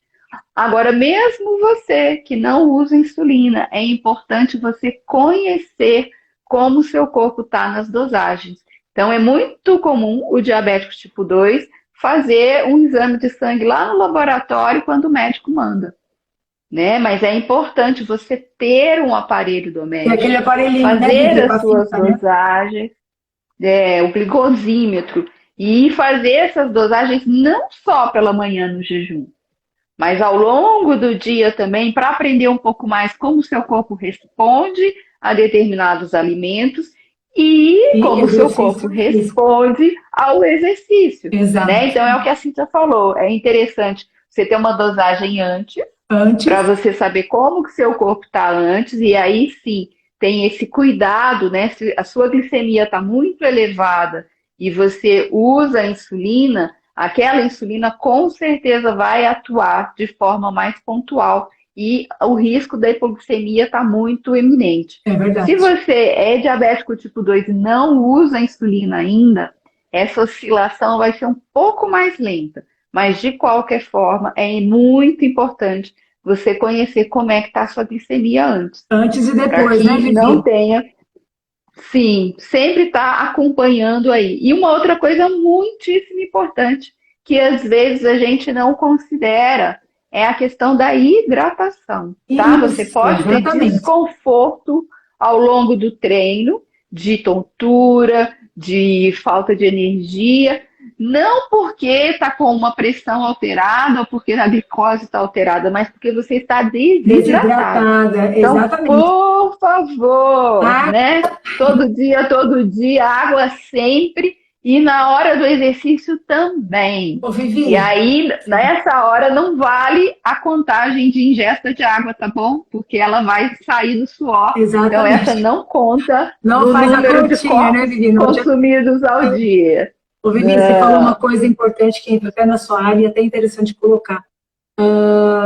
Agora, mesmo você que não usa insulina, é importante você conhecer como o seu corpo está nas dosagens. Então, é muito comum o diabético tipo 2 fazer um exame de sangue lá no laboratório quando o médico manda, né? Mas é importante você ter um aparelho Tem aquele doméstico, aparelhinho, né, fazer Vivi, as para suas ficar, né? dosagens, o glicosímetro. E fazer essas dosagens não só pela manhã no jejum, mas ao longo do dia também, para aprender um pouco mais como o seu corpo responde a determinados alimentos e E como o seu corpo exercício físico. responde ao exercício, né? Exato. Então é o que a Cíntia falou, é interessante você ter uma dosagem antes, para Antes, você saber como que seu corpo está antes, e aí sim tem esse cuidado, né? Se a sua glicemia está muito elevada e você usa a insulina, aquela insulina com certeza vai atuar de forma mais pontual e o risco da hipoglicemia está muito eminente. é Se verdade. você é diabético tipo 2 e não usa a insulina ainda, essa oscilação vai ser um pouco mais lenta. Mas, de qualquer forma, é muito importante você conhecer como é que está a sua glicemia antes, Antes e para depois, né, que não Vivi? tenha. Sim, sempre está acompanhando aí. E uma outra coisa muitíssimo importante, que às vezes a gente não considera, é a questão da hidratação, tá? Você Isso, pode ter exatamente. desconforto ao longo do treino, de tontura, de falta de energia, não porque está com uma pressão alterada ou porque a glicose está alterada, mas porque você está desidratado. Desidratada, Então, exatamente. por favor, Ah, né? Todo dia, água sempre e na hora do exercício também. ô E Vivi, aí, nessa hora, não vale a contagem de ingesta de água, tá bom? Porque ela vai sair do suor. Então, essa exatamente. não conta Não no faz a número de continha, né, copos Vivi? Não adianta. consumidos ao dia. Ô, Vivi, você falou uma Não. coisa importante que entra até na sua área e até interessante colocar.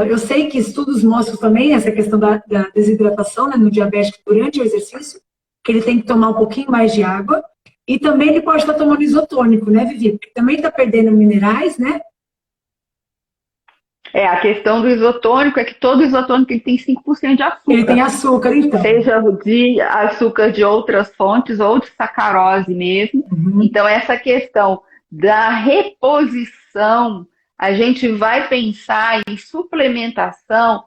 Eu sei que estudos mostram também essa questão da desidratação, né, no diabético durante o exercício, que ele tem que tomar um pouquinho mais de água, e também ele pode estar tomando isotônico, né, Vivi? Porque também está perdendo minerais, né? A questão do isotônico é que todo isotônico ele tem 5% de Ele tem açúcar. açúcar, então. Seja de açúcar de outras fontes ou de sacarose mesmo. Uhum, Então, essa questão da reposição, a gente vai pensar em suplementação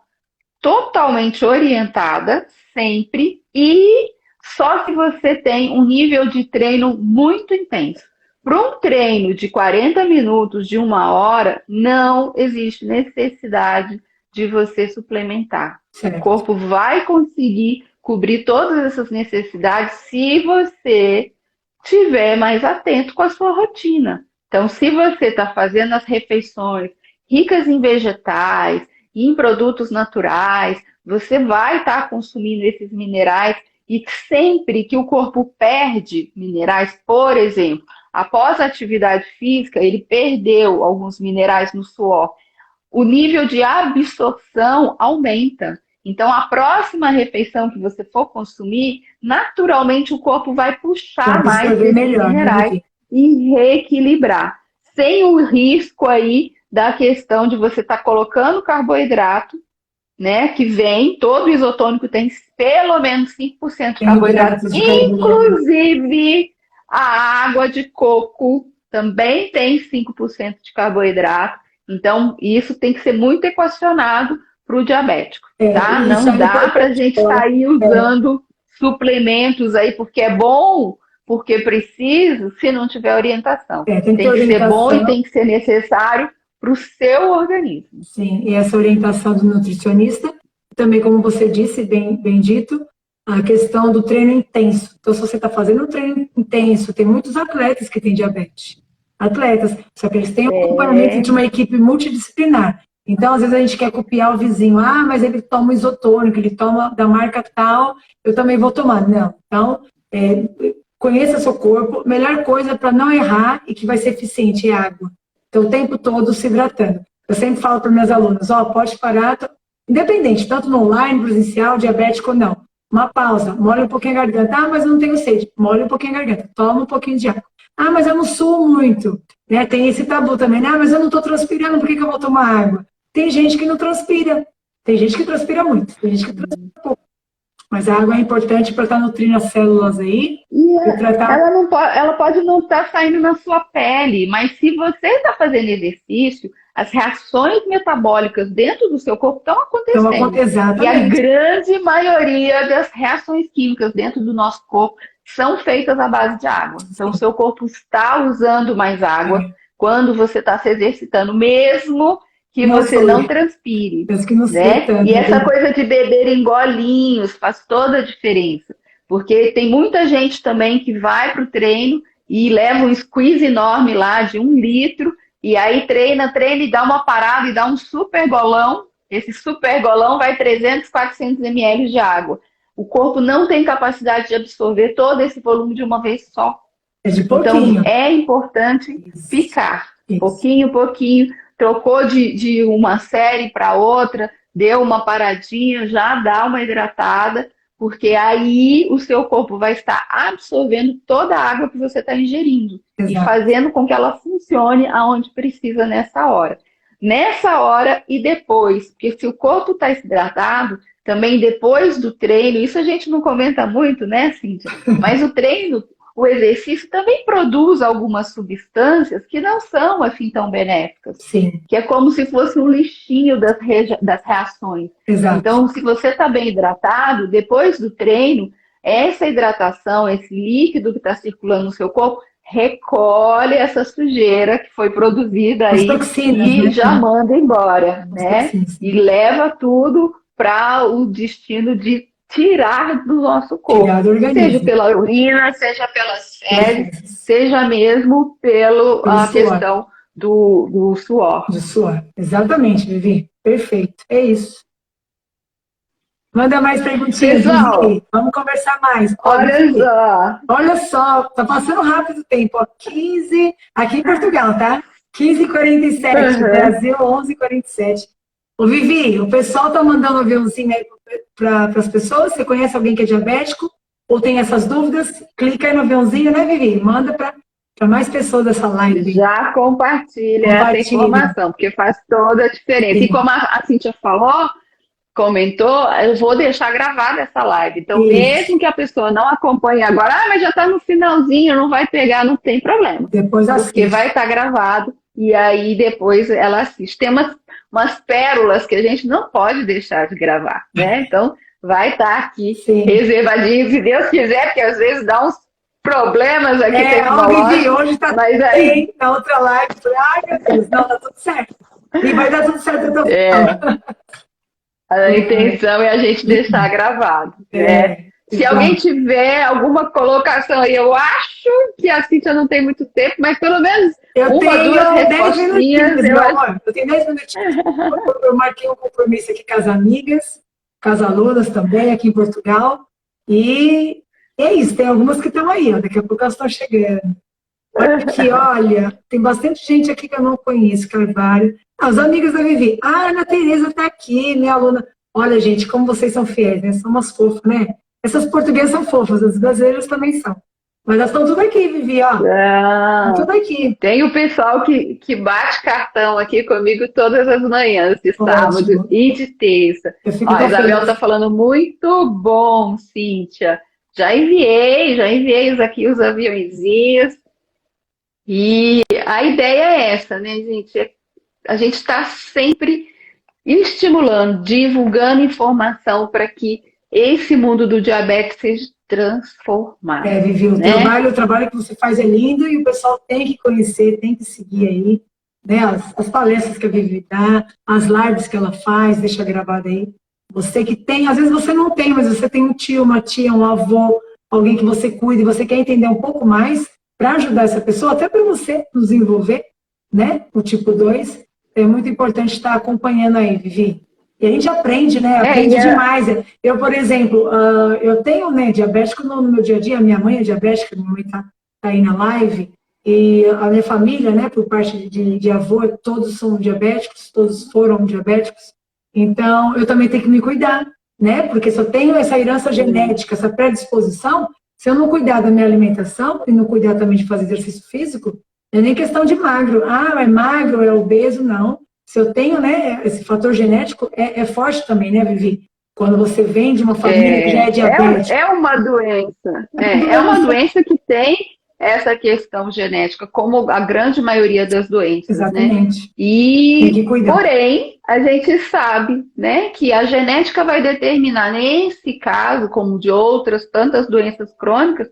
totalmente orientada, sempre, e só se você tem um nível de treino muito intenso. Para um treino de 40 minutos, de 1 hora, não existe necessidade de você suplementar. O certo. corpo vai conseguir cobrir todas essas necessidades se você estiver mais atento com a sua rotina. Então, se você está fazendo as refeições ricas em vegetais, em produtos naturais, você vai estar consumindo esses minerais e sempre que o corpo perde minerais, por exemplo, após a atividade física, ele perdeu alguns minerais no suor, o nível de absorção aumenta. Então, a próxima refeição que você for consumir, naturalmente o corpo vai Vai puxar mais absorver esses melhor, né, minerais Vivi? e reequilibrar, sem o risco aí da questão de você estar colocando carboidrato, né, que vem, todo isotônico tem pelo menos 5% de Tem carboidrato, hidratos de carboidrato. inclusive a água de coco também tem 5% de carboidrato. Então, isso tem que ser muito equacionado para o diabético, tá? Isso Não é dá para a importante gente falar. sair usando suplementos aí porque é bom, porque precisa, se não tiver orientação. Tem que ter Tem que ser bom e orientação. tem que ser necessário para o seu organismo. Sim, e essa orientação do nutricionista, também, como você disse, bem dito, a questão do treino intenso. Então, se você está fazendo um treino intenso, tem muitos atletas que têm diabetes. Atletas, só que eles têm o acompanhamento É, de uma equipe multidisciplinar. Então, às vezes a gente quer copiar o vizinho. Ah, mas ele toma isotônico, ele toma da marca tal, eu também vou tomar. Não. Então, conheça seu corpo. Melhor coisa para não errar e que vai ser eficiente é água. Então, o tempo todo se hidratando. Eu sempre falo para minhas alunas, pode parar, independente, tanto no online, presencial, diabético ou não. Uma pausa, molha um pouquinho a garganta. Ah, mas eu não tenho sede. Molha um pouquinho a garganta, toma um pouquinho de água. Ah, mas eu não suo muito. Né? Tem esse tabu também. Ah, mas eu não estou transpirando, por que eu vou tomar água? Tem gente que não transpira. Tem gente que transpira muito, tem gente que transpira pouco. Mas a água é importante para estar nutrindo as células aí e e tratar. ela, não pode, ela pode não estar saindo na sua pele, mas se você está fazendo exercício, as reações metabólicas dentro do seu corpo estão acontecendo. E a Exatamente. grande maioria das reações químicas dentro do nosso corpo são feitas à base de água. Então, o seu corpo está usando mais água quando você está se exercitando, mesmo que você não transpire, Penso que não sei né? tanto, E essa né? coisa de beber em golinhos faz toda a diferença, porque tem muita gente também que vai para o treino e leva um squeeze enorme lá de 1 litro, e aí treina e dá uma parada e dá um super golão. Esse super golão vai 300, 400 ml de água. O corpo não tem capacidade de absorver todo esse volume de uma vez só. É de Então, pouquinho. é importante picar, Isso. pouquinho, trocou de uma série para outra, deu uma paradinha, já dá uma hidratada, porque aí o seu corpo vai estar absorvendo toda a água que você está ingerindo e Exato. fazendo com que ela funcione aonde precisa nessa hora. Nessa hora e depois, porque se o corpo está hidratado, também depois do treino, isso a gente não comenta muito, né, Cíntia? Mas o treino, o exercício também produz algumas substâncias que não são assim tão benéficas, Sim, que é como se fosse um lixinho das reações. exato. Então, se você está bem hidratado, depois do treino, essa hidratação, esse líquido que está circulando no seu corpo, recolhe essa sujeira que foi produzida As aí toxinas, e né? já manda embora, As né? toxinas. E leva tudo para o destino de tirar do nosso corpo. Tirar do organismo. Seja pela urina, seja pelas fezes, Perfeito. seja mesmo Pelo a suor. questão do suor. De suor. Exatamente, Vivi. Perfeito. É isso. Manda mais perguntinhas, Pessoal, Vivi. Vamos conversar mais. Ó, olha Vivi, só. olha só, tá passando rápido o tempo. Ó, 15, aqui em Portugal, tá? 15h47, Uhum. Brasil 11h47. Ô, Vivi, o pessoal tá mandando um aviãozinho aí para as pessoas. Você conhece alguém que é diabético ou tem essas dúvidas? Clica aí no aviãozinho, né, Vivi? Manda para mais pessoas dessa live. Já compartilha essa informação, porque faz toda a diferença. Sim. E como a Cíntia falou, comentou, eu vou deixar gravada essa live. Então, Isso. mesmo que a pessoa não acompanhe agora, mas já está no finalzinho, não vai pegar, não tem problema. Depois assiste. Porque vai estar gravado e aí depois ela assiste. Tem umas pérolas que a gente não pode deixar de gravar, né? Então, vai estar aqui reservadinho, se Deus quiser, porque às vezes dá uns problemas aqui Vivi, hoje tá mas tudo aí... bem, na outra live, falei, ai meu Deus, não, tá tudo certo. E vai dar tudo certo até o final. A intenção é a gente deixar gravado, né? Se alguém tiver alguma colocação aí, eu acho que a Cíntia não tem muito tempo, mas pelo menos duas respostinhas. Eu tenho 10 minutinhos. Eu marquei um compromisso aqui com as amigas, com as alunas também, aqui em Portugal. E é isso, tem algumas que estão aí, ó, daqui a pouco elas estão chegando. Olha aqui, olha, tem bastante gente aqui que eu não conheço, Carvalho. As amigas da Vivi. Ah, a Ana Tereza está aqui, minha aluna. Olha, gente, como vocês são fiéis, né? São umas fofas, né? Essas portuguesas são fofas, as brasileiras também são. Mas elas estão tudo aqui, Vivi, ó. Estão tudo aqui. Tem o pessoal que bate cartão aqui comigo todas as manhãs, de sábado e de terça. Ó, a Isabel está falando muito bom, Cíntia. Já enviei os aviãozinhos. E a ideia é essa, né, gente? A gente está sempre estimulando, divulgando informação para que esse mundo do diabetes seja transformado. Vivi, o trabalho que você faz é lindo e o pessoal tem que conhecer, tem que seguir aí, né? As palestras que a Vivi dá, as lives que ela faz, deixa gravada aí. Você que tem, às vezes você não tem, mas você tem um tio, uma tia, um avô, alguém que você cuida e você quer entender um pouco mais para ajudar essa pessoa, até para você nos envolver, né? O tipo 2, é muito importante estar acompanhando aí, Vivi. E a gente aprende, né? Aprende demais. Eu, por exemplo, eu tenho, né, diabético no meu dia a dia, minha mãe é diabética, minha mãe tá aí na live, e a minha família, né, por parte de avô, todos são diabéticos, todos foram diabéticos, então eu também tenho que me cuidar, né? Porque se eu tenho essa herança genética, essa predisposição, se eu não cuidar da minha alimentação e não cuidar também de fazer exercício físico, não é nem questão de magro. Ah, é magro, é obeso, não. Se eu tenho, né, esse fator genético, é forte também, né, Vivi? Quando você vem de uma família que já é diabética. É uma doença. É uma doença que tem essa questão genética, como a grande maioria das doenças. Exatamente. Né? E, tem que cuidar. Porém, a gente sabe, né, que a genética vai determinar, nesse caso, como de outras tantas doenças crônicas,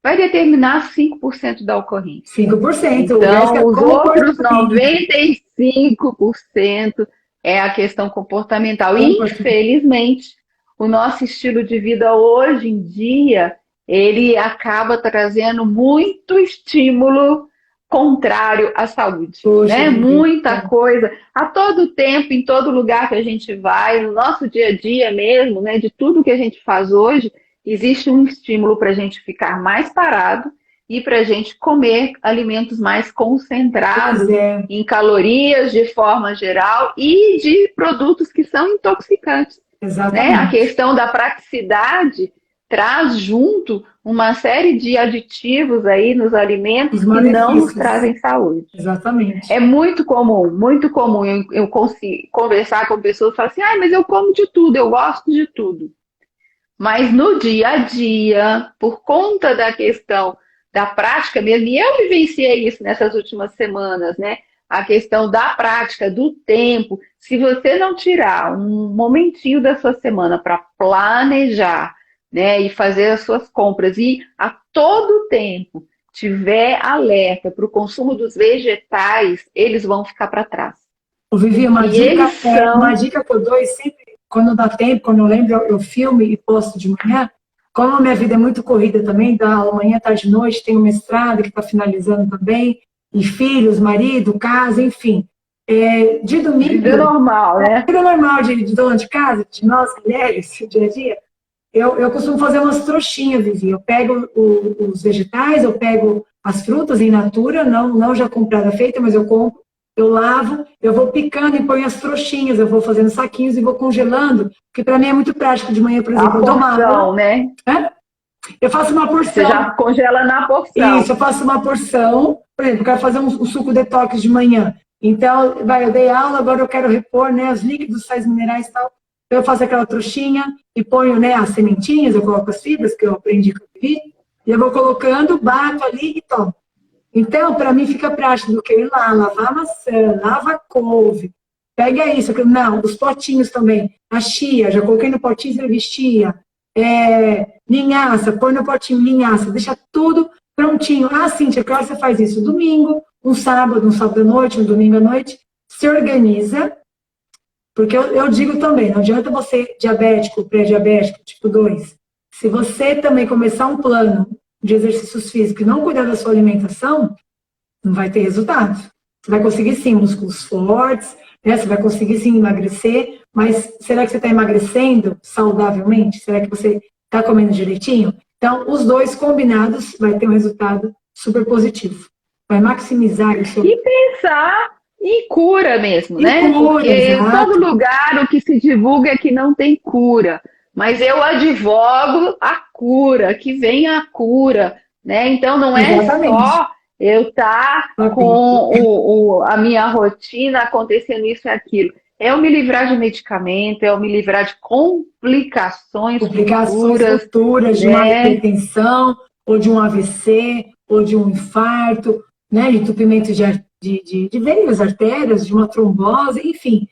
vai determinar 5% da ocorrência. 5%. Então, os outros 95% é a questão comportamental. E, infelizmente, o nosso estilo de vida hoje em dia, ele acaba trazendo muito estímulo contrário à saúde, né? Muita coisa, a todo tempo, em todo lugar que a gente vai, no nosso dia a dia mesmo, né? De tudo que a gente faz hoje, existe um estímulo para a gente ficar mais parado e para a gente comer alimentos mais concentrados em calorias de forma geral e de produtos que são intoxicantes. Né? A questão da praticidade traz junto uma série de aditivos aí nos alimentos que não nos trazem saúde. Exatamente. É muito comum eu conversar com pessoas e falar assim, mas eu como de tudo, eu gosto de tudo. Mas no dia a dia, por conta da questão da prática mesmo, e eu vivenciei isso nessas últimas semanas, né? A questão da prática, do tempo. Se você não tirar um momentinho da sua semana para planejar, né, e fazer as suas compras e a todo tempo tiver alerta para o consumo dos vegetais, eles vão ficar para trás. Vivi, uma dica que eu dou sempre, quando dá tempo, quando eu lembro, eu filme e posto de manhã. Como a minha vida é muito corrida também, da aula manhã, tarde, noite, tenho mestrado que está finalizando também, e filhos, marido, casa, enfim. De domingo... Vida normal, né? Vida normal de dona de casa, de nós mulheres, dia a dia. Eu costumo fazer umas trouxinhas, Vivi. Eu pego os vegetais, eu pego as frutas in natura, não já comprada feita, mas eu compro, eu lavo, eu vou picando e ponho as trouxinhas, eu vou fazendo saquinhos e vou congelando, porque para mim é muito prático de manhã, por exemplo. A porção, né? Eu faço uma porção. Você já congela na porção. Isso, eu faço uma porção, por exemplo, eu quero fazer um suco detox de manhã. Então, eu dei aula, agora eu quero repor, né, os líquidos, sais minerais e tal. Eu faço aquela trouxinha e ponho, né, as sementinhas, eu coloco as fibras que eu aprendi com o Vivi, e eu vou colocando, bato ali e tomo. Então, para mim fica prático do que eu ir lá, lavar a maçã, lava a couve, pega isso, não, os potinhos também, a chia, já coloquei no potinho, serve chia, linhaça, põe no potinho linhaça, deixa tudo prontinho. Cíntia, que hora você faz isso? Domingo, um sábado à noite, um domingo à noite, se organiza. Porque eu digo também, não adianta você, diabético, pré-diabético, tipo 2, se você também começar um plano de exercícios físicos e não cuidar da sua alimentação, não vai ter resultado. Você vai conseguir sim músculos fortes, né? Você vai conseguir sim emagrecer, mas será que você está emagrecendo saudavelmente? Será que você está comendo direitinho? Então, os dois combinados vai ter um resultado super positivo. Vai maximizar isso. E pensar em cura mesmo, né? Porque exato. Em todo lugar o que se divulga é que não tem cura. Mas eu advogo a cura, que venha a cura, né? Então não é só eu estar com a minha rotina acontecendo isso e aquilo. É eu me livrar de medicamento, é eu me livrar de complicações futuras, de uma hipertensão, ou de um AVC, ou de um infarto, né? De entupimento de veias, artérias, de uma trombose, enfim.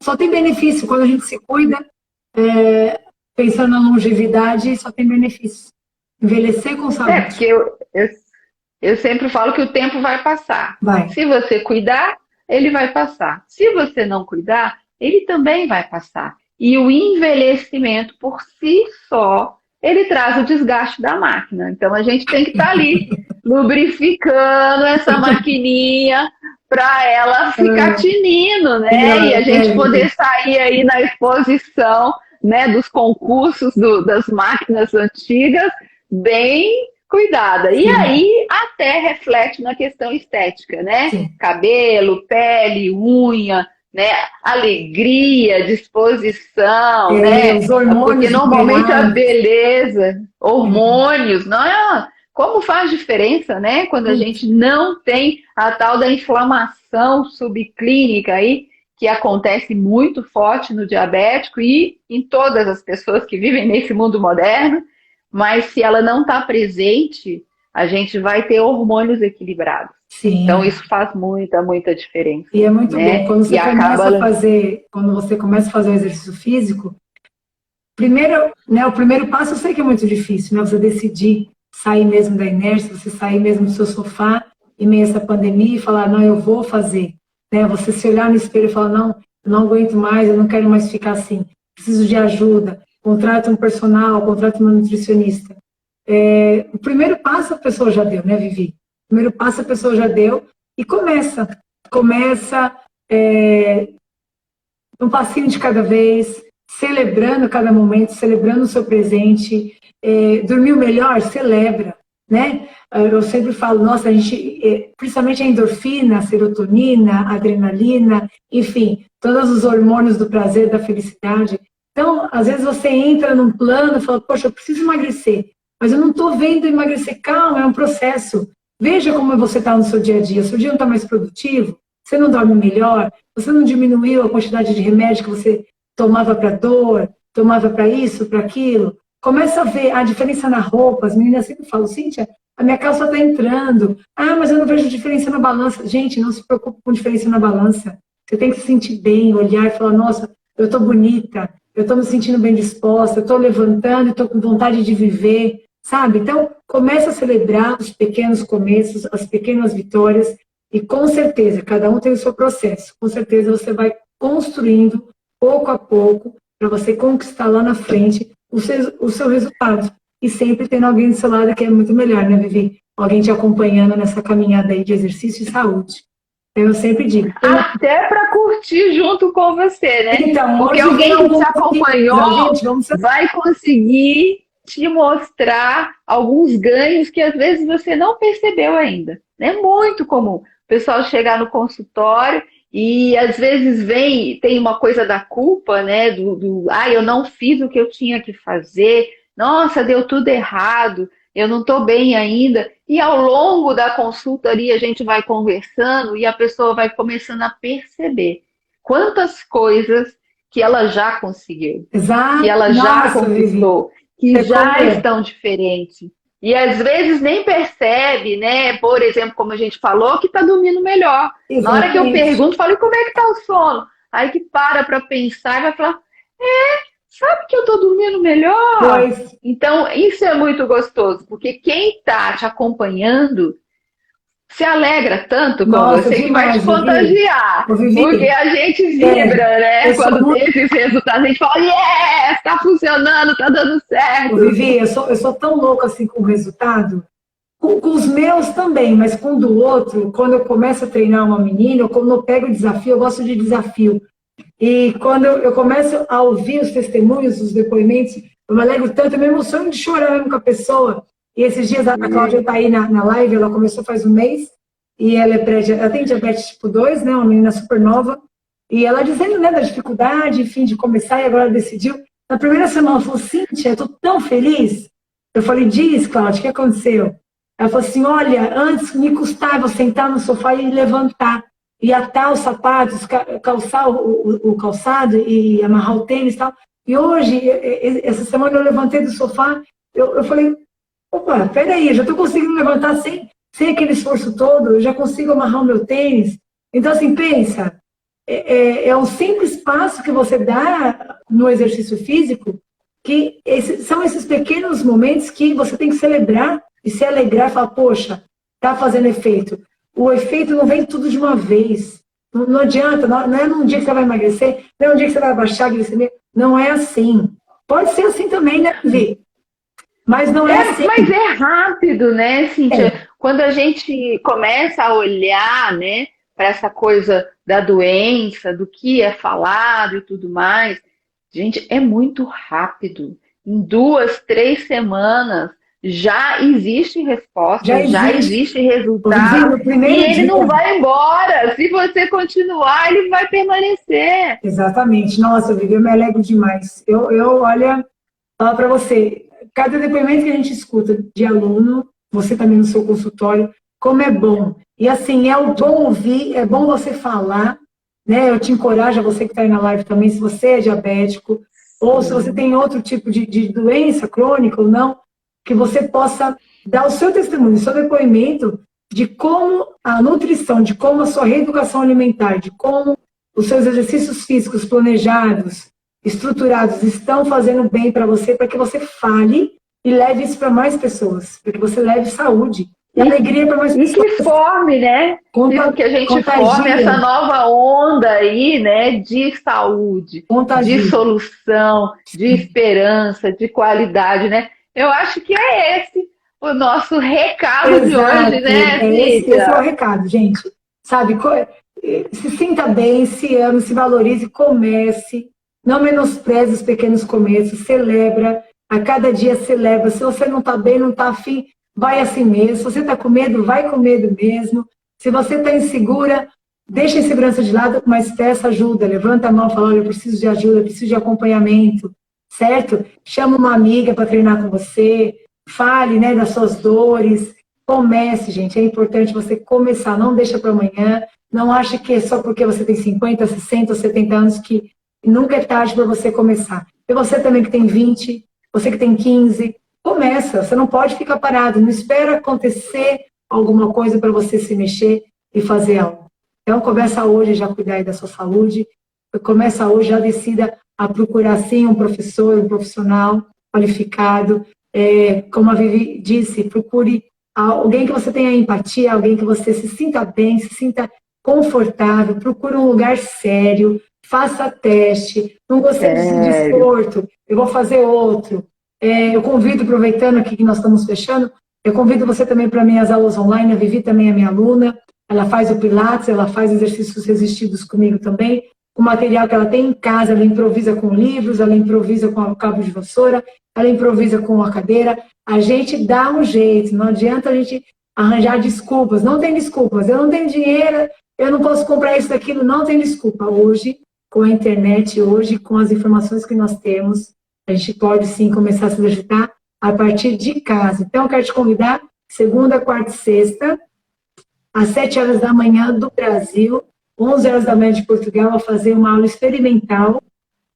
Só tem benefício quando a gente se cuida. Pensando na longevidade, só tem benefício. Envelhecer com saúde. Porque eu sempre falo que o tempo vai passar. Se você cuidar, ele vai passar. Se você não cuidar, ele também vai passar. E o envelhecimento, por si só, ele traz o desgaste da máquina. Então, a gente tem que estar ali, lubrificando essa maquininha para ela ficar tinindo, né? E a gente poder sair aí na exposição, né, dos concursos das máquinas antigas bem cuidada. E aí até reflete na questão estética, né? Cabelo, pele, unha, né? Alegria, disposição, né? Os hormônios. Porque normalmente a beleza, hormônios, não é? Como faz diferença, né? Quando a gente não tem a tal da inflamação subclínica aí, que acontece muito forte no diabético e em todas as pessoas que vivem nesse mundo moderno, mas se ela não está presente, a gente vai ter hormônios equilibrados. Então isso faz muita diferença. E é muito bom. Quando você começa a fazer o exercício físico, primeiro, né, o primeiro passo eu sei que é muito difícil, né? Você decidir sair mesmo da inércia, você sair mesmo do seu sofá em meio a essa pandemia e falar, não, eu vou fazer. Né? Você se olhar no espelho e falar, não, eu não aguento mais, eu não quero mais ficar assim, preciso de ajuda, contrata um personal, contrata uma nutricionista. O primeiro passo a pessoa já deu, né, Vivi? O primeiro passo a pessoa já deu e começa um passinho de cada vez, celebrando cada momento, celebrando o seu presente. Dormiu melhor? Celebra, né? Eu sempre falo, nossa, a gente, principalmente a endorfina, a serotonina, a adrenalina, enfim, todos os hormônios do prazer, da felicidade. Então, às vezes você entra num plano e fala, poxa, eu preciso emagrecer, mas eu não estou vendo emagrecer. Calma, é um processo. Veja como você está no seu dia a dia. Seu dia não está mais produtivo? Você não dorme melhor? Você não diminuiu a quantidade de remédio que você tomava para dor, tomava para isso, para aquilo? Começa a ver a diferença na roupa. As meninas sempre falam, Cíntia, a minha calça está entrando. Ah, mas eu não vejo diferença na balança. Gente, não se preocupe com diferença na balança. Você tem que se sentir bem, olhar e falar, nossa, eu estou bonita, eu estou me sentindo bem disposta, eu estou levantando, estou com vontade de viver, sabe? Então, começa a celebrar os pequenos começos, as pequenas vitórias, e com certeza, cada um tem o seu processo. Com certeza você vai construindo, pouco a pouco, para você conquistar lá na frente o seu resultado. E sempre tendo alguém do seu lado que é muito melhor, né, Vivi? Alguém te acompanhando nessa caminhada aí de exercício e saúde. Eu sempre digo. Até para curtir junto com você, né? Então, porque alguém que te acompanhou vai conseguir te mostrar alguns ganhos que às vezes você não percebeu ainda. É muito comum o pessoal chegar no consultório e às vezes tem uma coisa da culpa, né? Eu não fiz o que eu tinha que fazer, nossa, deu tudo errado, eu não estou bem ainda. E ao longo da consulta ali a gente vai conversando e a pessoa vai começando a perceber quantas coisas que ela já conseguiu, Exato. que ela já conquistou, que já estão diferentes. E às vezes nem percebe, né? Por exemplo, como a gente falou, que está dormindo melhor. Exatamente. Na hora que eu pergunto, falo, como é que está o sono? Aí que para pensar e vai falar, sabe que eu estou dormindo melhor? Pois. Então, isso é muito gostoso, porque quem está te acompanhando se alegra tanto com você que vai te contagiar. Porque a gente vibra, né? Quando tem esses resultados, a gente fala, yes, está funcionando, está dando certo. Vivi, eu sou tão louca assim com o resultado. Com os meus também, mas com o do outro, quando eu começo a treinar uma menina, ou quando eu pego o desafio, eu gosto de desafio. E quando eu começo a ouvir os testemunhos, os depoimentos, eu me alegro tanto, eu me emociono de chorar mesmo com a pessoa. E esses dias a Cláudia está aí na live, ela começou faz um mês, e ela tem diabetes tipo 2, né, uma menina super nova, e ela dizendo, né, da dificuldade, enfim, de começar, e agora ela decidiu. Na primeira semana ela falou, Cíntia, eu estou tão feliz. Eu falei, diz, Cláudia, o que aconteceu? Ela falou assim, olha, antes me custava sentar no sofá e levantar, e atar os sapatos, calçar o calçado e amarrar o tênis e tal. E hoje, essa semana eu levantei do sofá, eu falei, opa, peraí, eu já estou conseguindo levantar sem aquele esforço todo, eu já consigo amarrar o meu tênis. Então, assim, pensa, é um simples passo que você dá no exercício físico, que são esses pequenos momentos que você tem que celebrar e se alegrar e falar, poxa, está fazendo efeito. O efeito não vem tudo de uma vez. Não adianta, não é num dia que você vai emagrecer, não é um dia que você vai baixar a glicemia. Não é assim. Pode ser assim também, né, Vi? Mas não é assim. Mas é rápido, né, Cíntia? Quando a gente começa a olhar, né, para essa coisa da doença, do que é falado e tudo mais, gente, é muito rápido. Em 2, 3 semanas já existe resposta, já existe resultado, e ele não vai embora. Se você continuar, ele vai permanecer. Exatamente. Nossa, Vivi, eu me alegro demais. Eu olha, falo para você, cada depoimento que a gente escuta de aluno, você também no seu consultório, como é bom. E assim, é bom ouvir, é bom você falar, né? Eu te encorajo, a você que está aí na live também, se você é diabético, ou se você tem outro tipo de doença crônica ou não, que você possa dar o seu testemunho, o seu depoimento de como a nutrição, de como a sua reeducação alimentar, de como os seus exercícios físicos planejados, estruturados, estão fazendo bem para você, para que você fale e leve isso para mais pessoas, para que você leve saúde e alegria para mais E pessoas. que forme, né? Que a gente forme essa nova onda aí, né? De saúde, de solução, de esperança, de qualidade, né? Eu acho que é esse o nosso recado de hoje, né, Esse é o recado, gente. Sabe, se sinta bem, se ame, se valorize, comece. Não menospreze os pequenos começos, celebra. A cada dia celebra. Se você não está bem, não está afim, vai assim mesmo. Se você está com medo, vai com medo mesmo. Se você está insegura, deixa a insegurança de lado, mas peça ajuda. Levanta a mão e fala, olha, eu preciso de ajuda, eu preciso de acompanhamento, certo? Chama uma amiga para treinar com você. Fale, né, das suas dores. Comece, gente. É importante você começar. Não deixa para amanhã. Não ache que é só porque você tem 50, 60 ou 70 anos que nunca é tarde para você começar. E você também que tem 20, você que tem 15, começa. Você não pode ficar parado. Não espera acontecer alguma coisa para você se mexer e fazer algo. Então, começa hoje já a cuidar aí da sua saúde. Começa hoje, já decida a procurar, sim, um professor, um profissional qualificado. Como a Vivi disse, procure alguém que você tenha empatia, alguém que você se sinta bem, se sinta confortável, procure um lugar sério, faça teste, não gostei desse desporto, eu vou fazer outro. Eu convido, aproveitando aqui que nós estamos fechando, eu convido você também para minhas aulas online, a Vivi também é minha aluna, ela faz o Pilates, ela faz exercícios resistidos comigo também, o material que ela tem em casa, ela improvisa com livros, ela improvisa com o cabo de vassoura, ela improvisa com a cadeira, a gente dá um jeito, não adianta a gente arranjar desculpas, não tem desculpas, eu não tenho dinheiro, eu não posso comprar isso, daquilo, não tem desculpa. Hoje, com a internet, hoje, com as informações que nós temos, a gente pode sim começar a se exercitar a partir de casa. Então, eu quero te convidar, segunda, quarta e sexta, às 7 horas da manhã do Brasil, 11 horas da manhã de Portugal, a fazer uma aula experimental.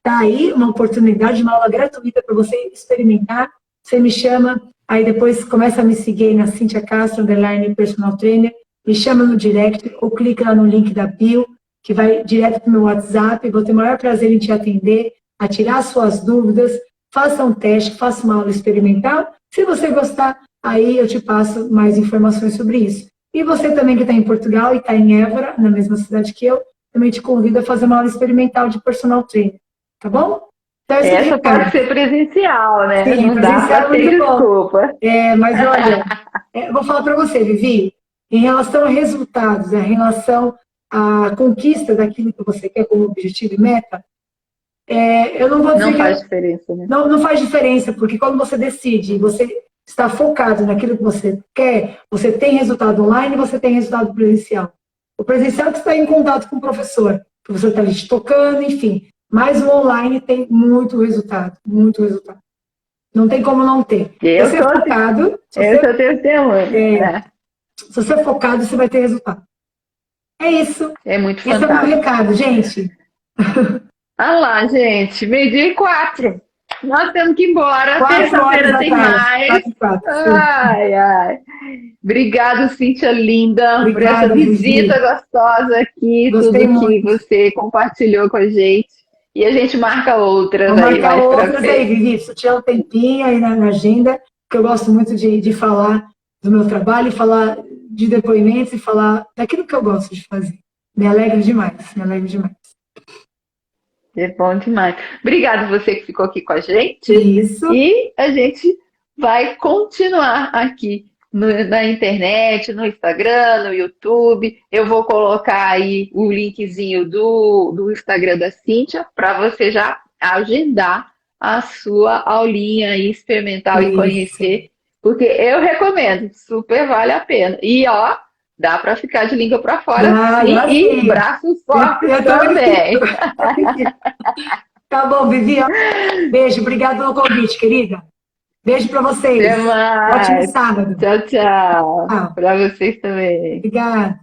Tá aí uma oportunidade, uma aula gratuita para você experimentar. Você me chama, aí depois começa a me seguir aí na Cíntia Castro, _ personal trainer, me chama no direct ou clica lá no link da bio, que vai direto para o meu WhatsApp. Vou ter o maior prazer em te atender, a tirar suas dúvidas. Faça um teste, faça uma aula experimental. Se você gostar, aí eu te passo mais informações sobre isso. E você também que está em Portugal e está em Évora, na mesma cidade que eu, também te convido a fazer uma aula experimental de personal trainer. Tá bom? Então, essa pode ser presencial, né? Sim, não dá para ter desculpa. Mas olha, eu vou falar para você, Vivi, em relação a resultados, em relação à conquista daquilo que você quer como objetivo e meta, eu não vou dizer não faz diferença, né? Não faz diferença, porque quando você decide, você está focado naquilo que você quer, você tem resultado online e você tem resultado presencial. O presencial é que você está em contato com o professor está ali te tocando, enfim. Mas o online tem muito resultado, muito resultado. Não tem como não ter. Eu sou focado. Eu tenho testemunho. Se você é focado, você vai ter resultado. É isso. É muito fantástico. Esse é o meu recado, gente. Olha lá, gente. 12:04. Nós temos que ir embora. Terça-feira tem mais. 4. Ai. Obrigado, Cíntia linda, por essa visita gostosa aqui. Gostei tudo muito. que você compartilhou com a gente. E a gente marca outras aí mais pra frente. Aí, Vivi. Se tiver um tempinho aí na agenda, que eu gosto muito de falar do meu trabalho, falar de depoimentos e falar daquilo que eu gosto de fazer. Me alegra demais. É bom demais. Obrigada você que ficou aqui com a gente. Isso. E a gente vai continuar aqui na internet, no Instagram, no YouTube. Eu vou colocar aí o linkzinho do Instagram da Cíntia para você já agendar a sua aulinha aí, experimental e conhecer. Porque eu recomendo, super vale a pena. E ó, dá para ficar de língua para fora e braços fortes também. Tá bom, Vivi. Beijo, obrigada pelo convite, querida. Beijo para vocês. Até mais. Ótimo sábado. Tchau. Para vocês também. Obrigada.